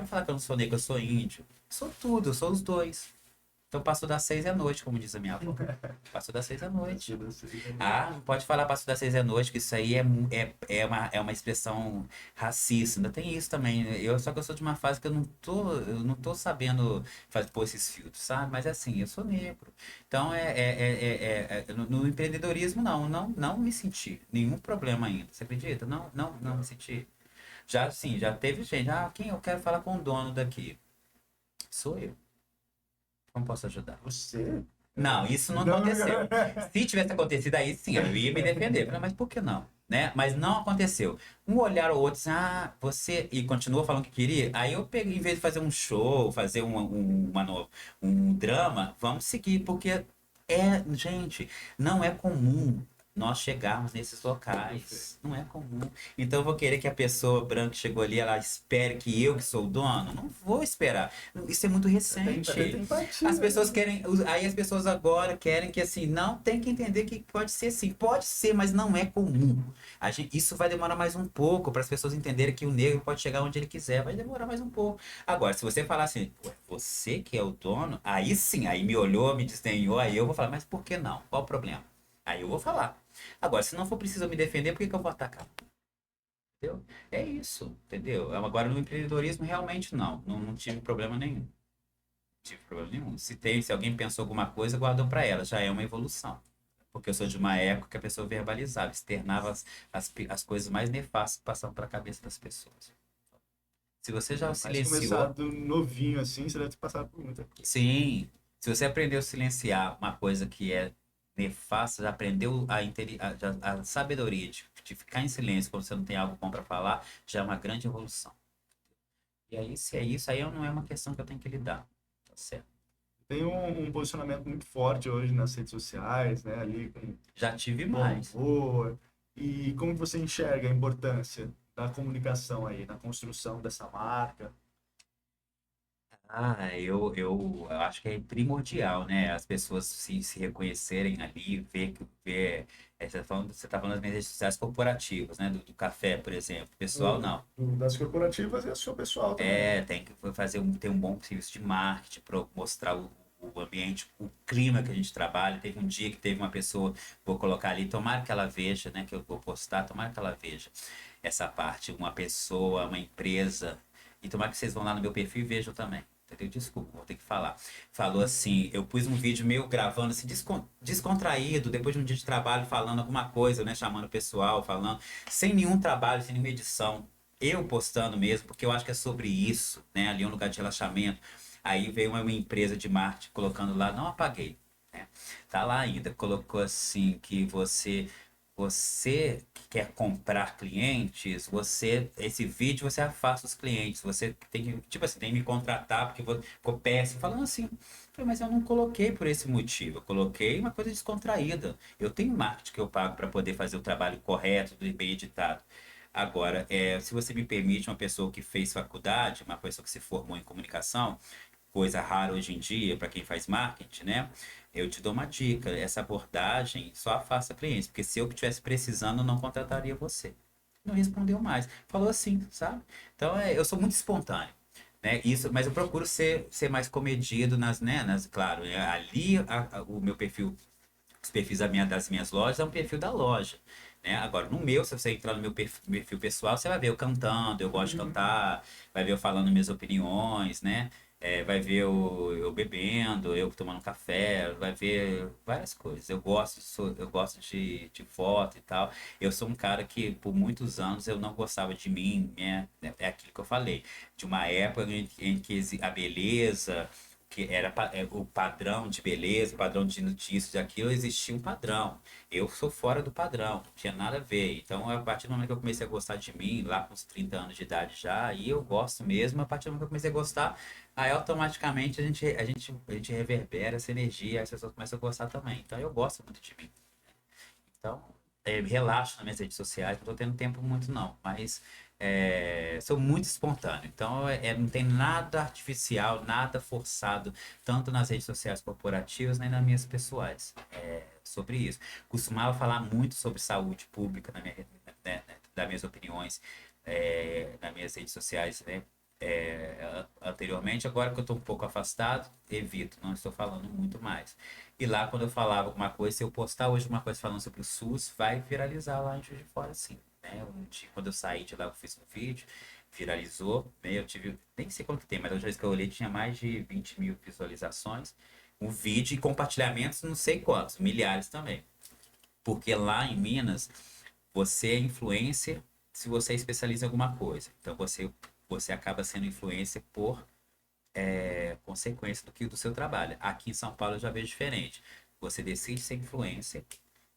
falaram que eu não sou negro, eu sou índio. Sou tudo, eu sou os dois. Então, passou das 6 da noite, como diz a minha avó. Passou das 6 da noite. Ah, não pode falar passou das 6 da noite, que isso aí é uma expressão racista. Ainda tem isso também. Só que eu sou de uma fase que eu não tô sabendo pôr esses filtros, sabe? Mas assim, eu sou negro. Então, no empreendedorismo, não me senti. Nenhum problema ainda. Você acredita? Não, não, não me senti. Já, sim, já teve gente. Ah, quem eu quero falar com o dono daqui? Sou eu. Como posso ajudar? Você? Não, isso não Não, aconteceu. Se tivesse acontecido aí, sim, eu ia me defender. Falei, mas por que não? Né? Mas não aconteceu. Um olhar ou outro, assim, ah, você. E continuou falando que queria. Aí eu peguei, em vez de fazer um show, fazer um drama, vamos seguir, porque gente, não é comum nós chegarmos nesses Perfeito. locais. Não é comum. Então eu vou querer que a pessoa branca que chegou ali, ela espere que eu que sou o dono? Não vou esperar. Isso é muito Até tem recente. As empatia, pessoas né? querem, aí as pessoas agora querem que assim, não tem que entender que pode ser sim, pode ser, mas não é comum. Isso vai demorar mais um pouco para as pessoas entenderem que o negro pode chegar onde ele quiser, vai demorar mais um pouco. Agora, se você falar assim, "Ué, você que é o dono, aí sim, aí me olhou, me desdenhou, aí eu vou falar, mas por que não? Qual o problema? Aí eu vou falar. Agora, se não for preciso eu me defender, por que que eu vou atacar? Entendeu? É isso, entendeu? Agora no empreendedorismo realmente não tive problema nenhum tive problema nenhum. Se alguém pensou alguma coisa, guardou para ela, já é uma evolução. Porque eu sou de uma época que a pessoa verbalizava, externava as coisas mais nefastas que passavam pela cabeça das pessoas. Se você já Mas começar silenciou, do novinho assim, você deve ter passado por muita coisa. sim. Se você aprendeu a silenciar uma coisa que é nefasta, já aprendeu a sabedoria de ficar em silêncio quando você não tem algo bom para falar, já é uma grande evolução. E aí, se é isso, aí não é uma questão que eu tenho que lidar. Tá certo? Tem um posicionamento muito forte hoje nas redes sociais, né? Ali com Já tive bom mais. humor. E como que você enxerga a importância da comunicação aí, na construção dessa marca? Eu acho que é primordial, né? As pessoas se reconhecerem ali, você tá falando das minhas redes sociais corporativas, né? Do café, por exemplo. Pessoal, não. Das corporativas e a sua pessoal também. Tem que ter um bom serviço de marketing para mostrar o ambiente, o clima que a gente trabalha. Teve um dia que teve uma pessoa, vou colocar ali, tomara que ela veja, né? Que eu vou postar, tomara que ela veja essa parte, uma pessoa, uma empresa. E tomara que vocês vão lá no meu perfil e vejam também. Entendeu? Desculpa, vou ter que falar. Falou assim, eu pus um vídeo meu gravando assim, descontraído, depois de um dia de trabalho, falando alguma coisa, né? Chamando o pessoal, falando, sem nenhum trabalho, sem nenhuma edição. Eu postando mesmo, porque eu acho que é sobre isso, né? Ali é um lugar de relaxamento. Aí veio uma empresa de marketing colocando lá, não apaguei, né? Tá lá ainda, colocou assim que você que quer comprar clientes, esse vídeo você afasta os clientes, você tem que, tipo assim, tem que me contratar porque ficou péssimo, falando assim. Falei, mas eu não coloquei por esse motivo, eu coloquei uma coisa descontraída. Eu tenho marketing que eu pago para poder fazer o trabalho correto, bem editado. Agora, se você me permite, uma pessoa que fez faculdade, uma pessoa que se formou em comunicação, coisa rara hoje em dia para quem faz marketing, né? Eu te dou uma dica, essa abordagem só afasta clientes, porque se eu estivesse precisando, eu não contrataria você. Não respondeu mais. Falou assim, sabe? Então, eu sou muito espontâneo. Né? Isso, mas eu procuro ser mais comedido claro, ali o meu perfil, os perfis das minhas lojas é um perfil da loja. Né? Agora, no meu, se você entrar no meu perfil pessoal, você vai ver eu cantando, eu gosto de Uhum. cantar, vai ver eu falando minhas opiniões, né? Vai ver eu bebendo, eu tomando café, vai ver várias coisas. Eu gosto de foto e tal. Eu sou um cara que, por muitos anos, eu não gostava de mim, né? É aquilo que eu falei. De uma época em que a beleza que era o padrão de beleza, o padrão disso, de aquilo, existia um padrão. Eu sou fora do padrão, não tinha nada a ver. Então, a partir do momento que eu comecei a gostar de mim, lá com uns 30 anos de idade já, e eu gosto mesmo, a partir do momento que eu comecei a gostar, aí automaticamente a gente reverbera essa energia, as pessoas começam a gostar também. Então, eu gosto muito de mim. Então, relaxo nas minhas redes sociais, não tô tendo tempo muito não, mas sou muito espontâneo. Então, não tem nada artificial, nada forçado, tanto nas redes sociais corporativas, nem nas minhas pessoais. Sobre isso. Costumava falar muito sobre saúde pública das minhas opiniões, nas minhas redes sociais, né? Anteriormente, agora que eu estou um pouco afastado, evito, não estou falando muito mais. E lá, quando eu falava alguma coisa, se eu postar hoje uma coisa falando sobre o SUS, vai viralizar lá em Juiz de Fora, sim. Né? Quando eu saí de lá, eu fiz um vídeo, viralizou, né? Eu tive, nem sei quanto que tem, mas a última vez que eu olhei tinha mais de 20 mil visualizações. Um vídeo e compartilhamentos, não sei quantos, milhares também. Porque lá em Minas, você é influencer se você é especializa em alguma coisa. Então você acaba sendo influencer por consequência do seu trabalho. Aqui em São Paulo eu já vejo diferente. Você decide ser influencer,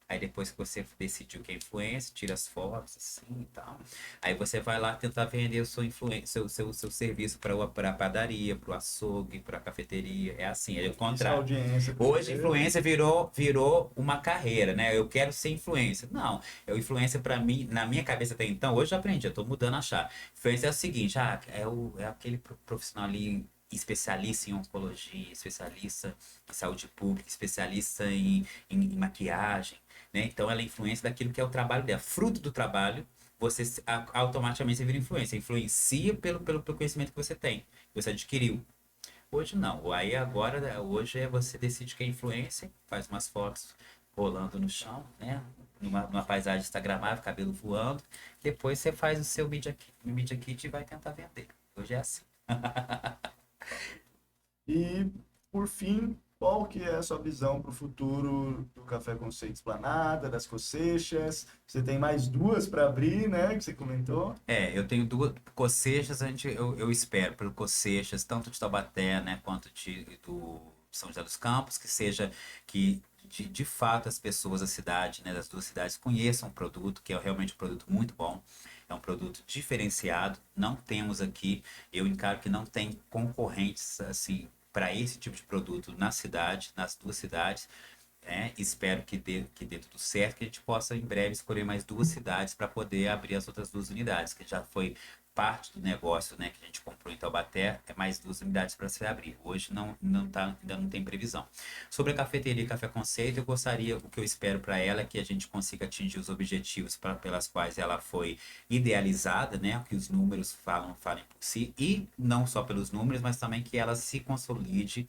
aí depois que você decidiu que é influencer, tira as fotos assim e tal. Aí você vai lá tentar vender o seu, seu serviço para a padaria, para o açougue, para a cafeteria. É assim, é o Isso é contrário. audiência Hoje, primeiro. influência virou uma carreira, né? Eu quero ser influencer. Não, é o influencer para mim, na minha cabeça até então, hoje eu aprendi, eu tô mudando a chave. Influencer é o seguinte, é aquele profissional ali especialista em oncologia, especialista em saúde pública, especialista em maquiagem, né? Então ela é influência daquilo que é o trabalho dela. Fruto do trabalho, você automaticamente você vira influência. Influencia pelo conhecimento que você tem, que você adquiriu. Hoje não. Aí agora, né, hoje você decide que é influencer, faz umas fotos rolando no chão, né? Numa paisagem instagramável, cabelo voando. Depois você faz o seu media kit e vai tentar vender. Hoje é assim. E, por fim, qual que é a sua visão para o futuro do Café Conceito Esplanada, das Cocechas? Você tem mais duas para abrir, né, que você comentou? Eu tenho duas Cocechas, eu espero pelo Cocechas, tanto de Taubaté, né, quanto do São José dos Campos, que seja que de fato as pessoas da cidade, né, das duas cidades conheçam o produto, que é realmente um produto muito bom. É um produto diferenciado. Não temos aqui, eu encaro que não tem concorrentes assim para esse tipo de produto na cidade, nas duas cidades. Espero que dê tudo certo, que a gente possa em breve escolher mais duas cidades para poder abrir as outras duas unidades, que já foi parte do negócio, né, que a gente comprou em Taubaté, é mais duas unidades para se abrir. Hoje ainda não tem previsão. Sobre a cafeteria Café Conceito, eu gostaria, o que eu espero para ela é que a gente consiga atingir os objetivos pelas quais ela foi idealizada, né, que os números falem por si, e não só pelos números, mas também que ela se consolide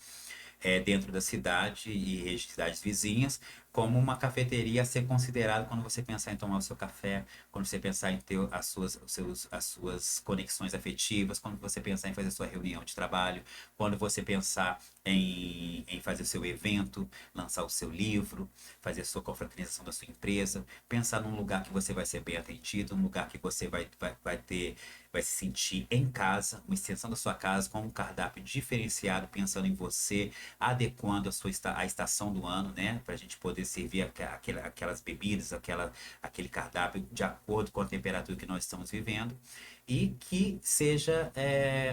dentro da cidade e cidades vizinhas, como uma cafeteria a ser considerada quando você pensar em tomar o seu café, quando você pensar em ter as suas conexões afetivas, quando você pensar em fazer a sua reunião de trabalho, quando você pensar em fazer o seu evento, lançar o seu livro, fazer a sua confraternização da sua empresa, pensar num lugar que você vai ser bem atendido, num lugar que você vai se sentir em casa, uma extensão da sua casa com um cardápio diferenciado, pensando em você, adequando a estação do ano, né? Para a gente poder servir aquelas bebidas, aquele cardápio de acordo com a temperatura que nós estamos vivendo. E que seja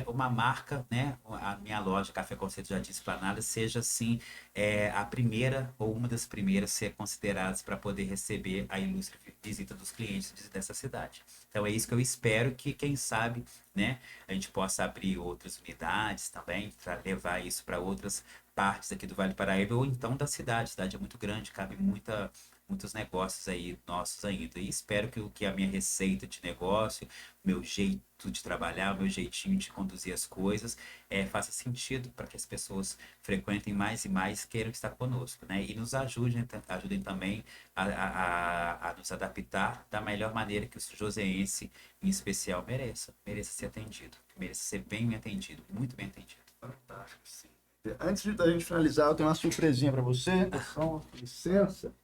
uma marca, né? A minha loja Café Conceito Jardim Esplanada seja, assim, a primeira ou uma das primeiras a ser consideradas para poder receber a ilustre visita dos clientes dessa cidade. Então é isso que eu espero que, quem sabe, né, a gente possa abrir outras unidades também, para levar isso para outras partes aqui do Vale do Paraíba ou então da cidade. A cidade é muito grande, cabe muitos negócios aí nossos ainda. E espero que a minha receita de negócio, meu jeito de trabalhar, meu jeitinho de conduzir as coisas, faça sentido para que as pessoas frequentem mais e mais, queiram estar conosco, né? E nos ajudem também a nos adaptar da melhor maneira que o joseense, em especial, mereça ser atendido, mereça ser bem atendido, muito bem atendido. Fantástico, sim. Antes da gente finalizar, eu tenho uma surpresinha para você. Só licença.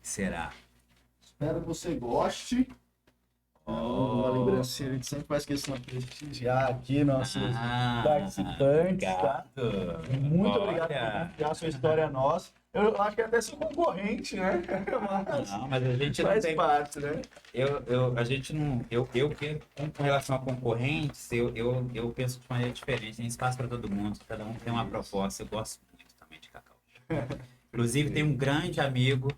Será? Espero que você goste. Uma lembrancinha, a gente sempre faz questão de prestigiar aqui nossos participantes, tá? Muito obrigado por confiar a sua história a nós. Eu acho que até sou concorrente, né? Mas a gente não faz tem. parte, né? A gente não. Com relação a concorrentes, eu penso de maneira diferente. Tem espaço para todo mundo, cada um tem uma proposta. Eu gosto muito também de Cacau. Inclusive, tem um grande amigo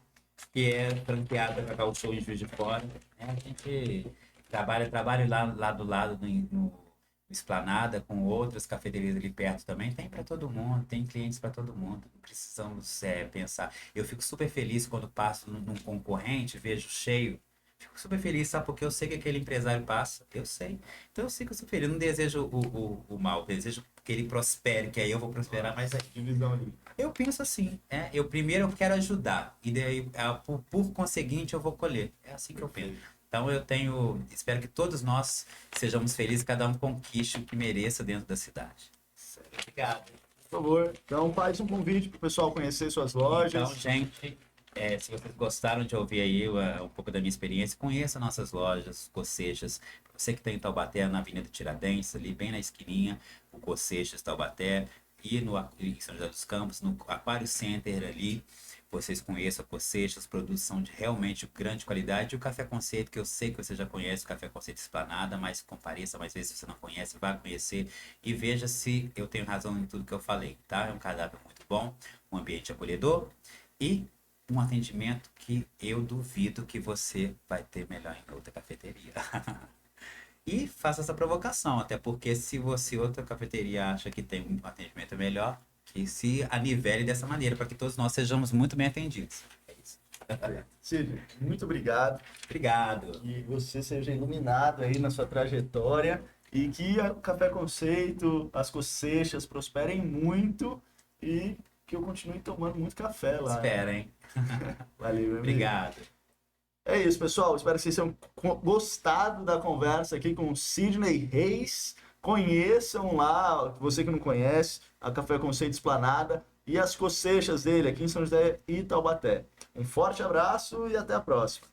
que é franqueado da Cacau Show em Juiz de Fora, né? A gente trabalha lá do lado no Esplanada, com outras cafeterias ali perto também. Tem para todo mundo, tem clientes para todo mundo. Não precisamos pensar. Eu fico super feliz quando passo num concorrente, vejo cheio. Fico super feliz, sabe? Porque eu sei que aquele empresário passa. Eu sei. Então eu fico super feliz. Eu não desejo o mal, eu desejo que ele prospere, que aí eu vou prosperar mais aí. Divisão ali. Eu penso assim, primeiro eu quero ajudar, e daí, por conseguinte, eu vou colher. É assim que eu penso. Então espero que todos nós sejamos felizes, cada um conquiste o que mereça dentro da cidade. Obrigado. Por favor, então faz um convite para o pessoal conhecer suas lojas. Então, gente, Se vocês gostaram de ouvir aí um pouco da minha experiência, conheça nossas lojas, Coceixas. Você que está em Taubaté, na Avenida Tiradentes, ali bem na esquininha, o Coceixas Taubaté, e em São José dos Campos, no Aquário Center ali. Vocês conheçam a Coceixas, produtos são de realmente grande qualidade. E o Café Conceito, que eu sei que você já conhece, o Café Conceito Esplanada, mas compareça mais vezes se você não conhece, vá conhecer e veja se eu tenho razão em tudo que eu falei, tá? É um cardápio muito bom, um ambiente acolhedor e um atendimento que eu duvido que você vai ter melhor em outra cafeteria. E faça essa provocação, até porque se você, outra cafeteria, acha que tem um atendimento melhor, que se anivele dessa maneira, para que todos nós sejamos muito bem atendidos. É isso. Cid, muito obrigado. Obrigado. Que você seja iluminado aí na sua trajetória e que o Café Conceito, as Coceixas prosperem muito e que eu continue tomando muito café lá. Espera, hein? Valeu, meu amigo. Obrigado. É isso, pessoal. Espero que vocês tenham gostado da conversa aqui com o Sidney Reis. Conheçam lá, você que não conhece, a Café Conceito Esplanada e as Coceixas dele aqui em São José e Taubaté. Um forte abraço e até a próxima.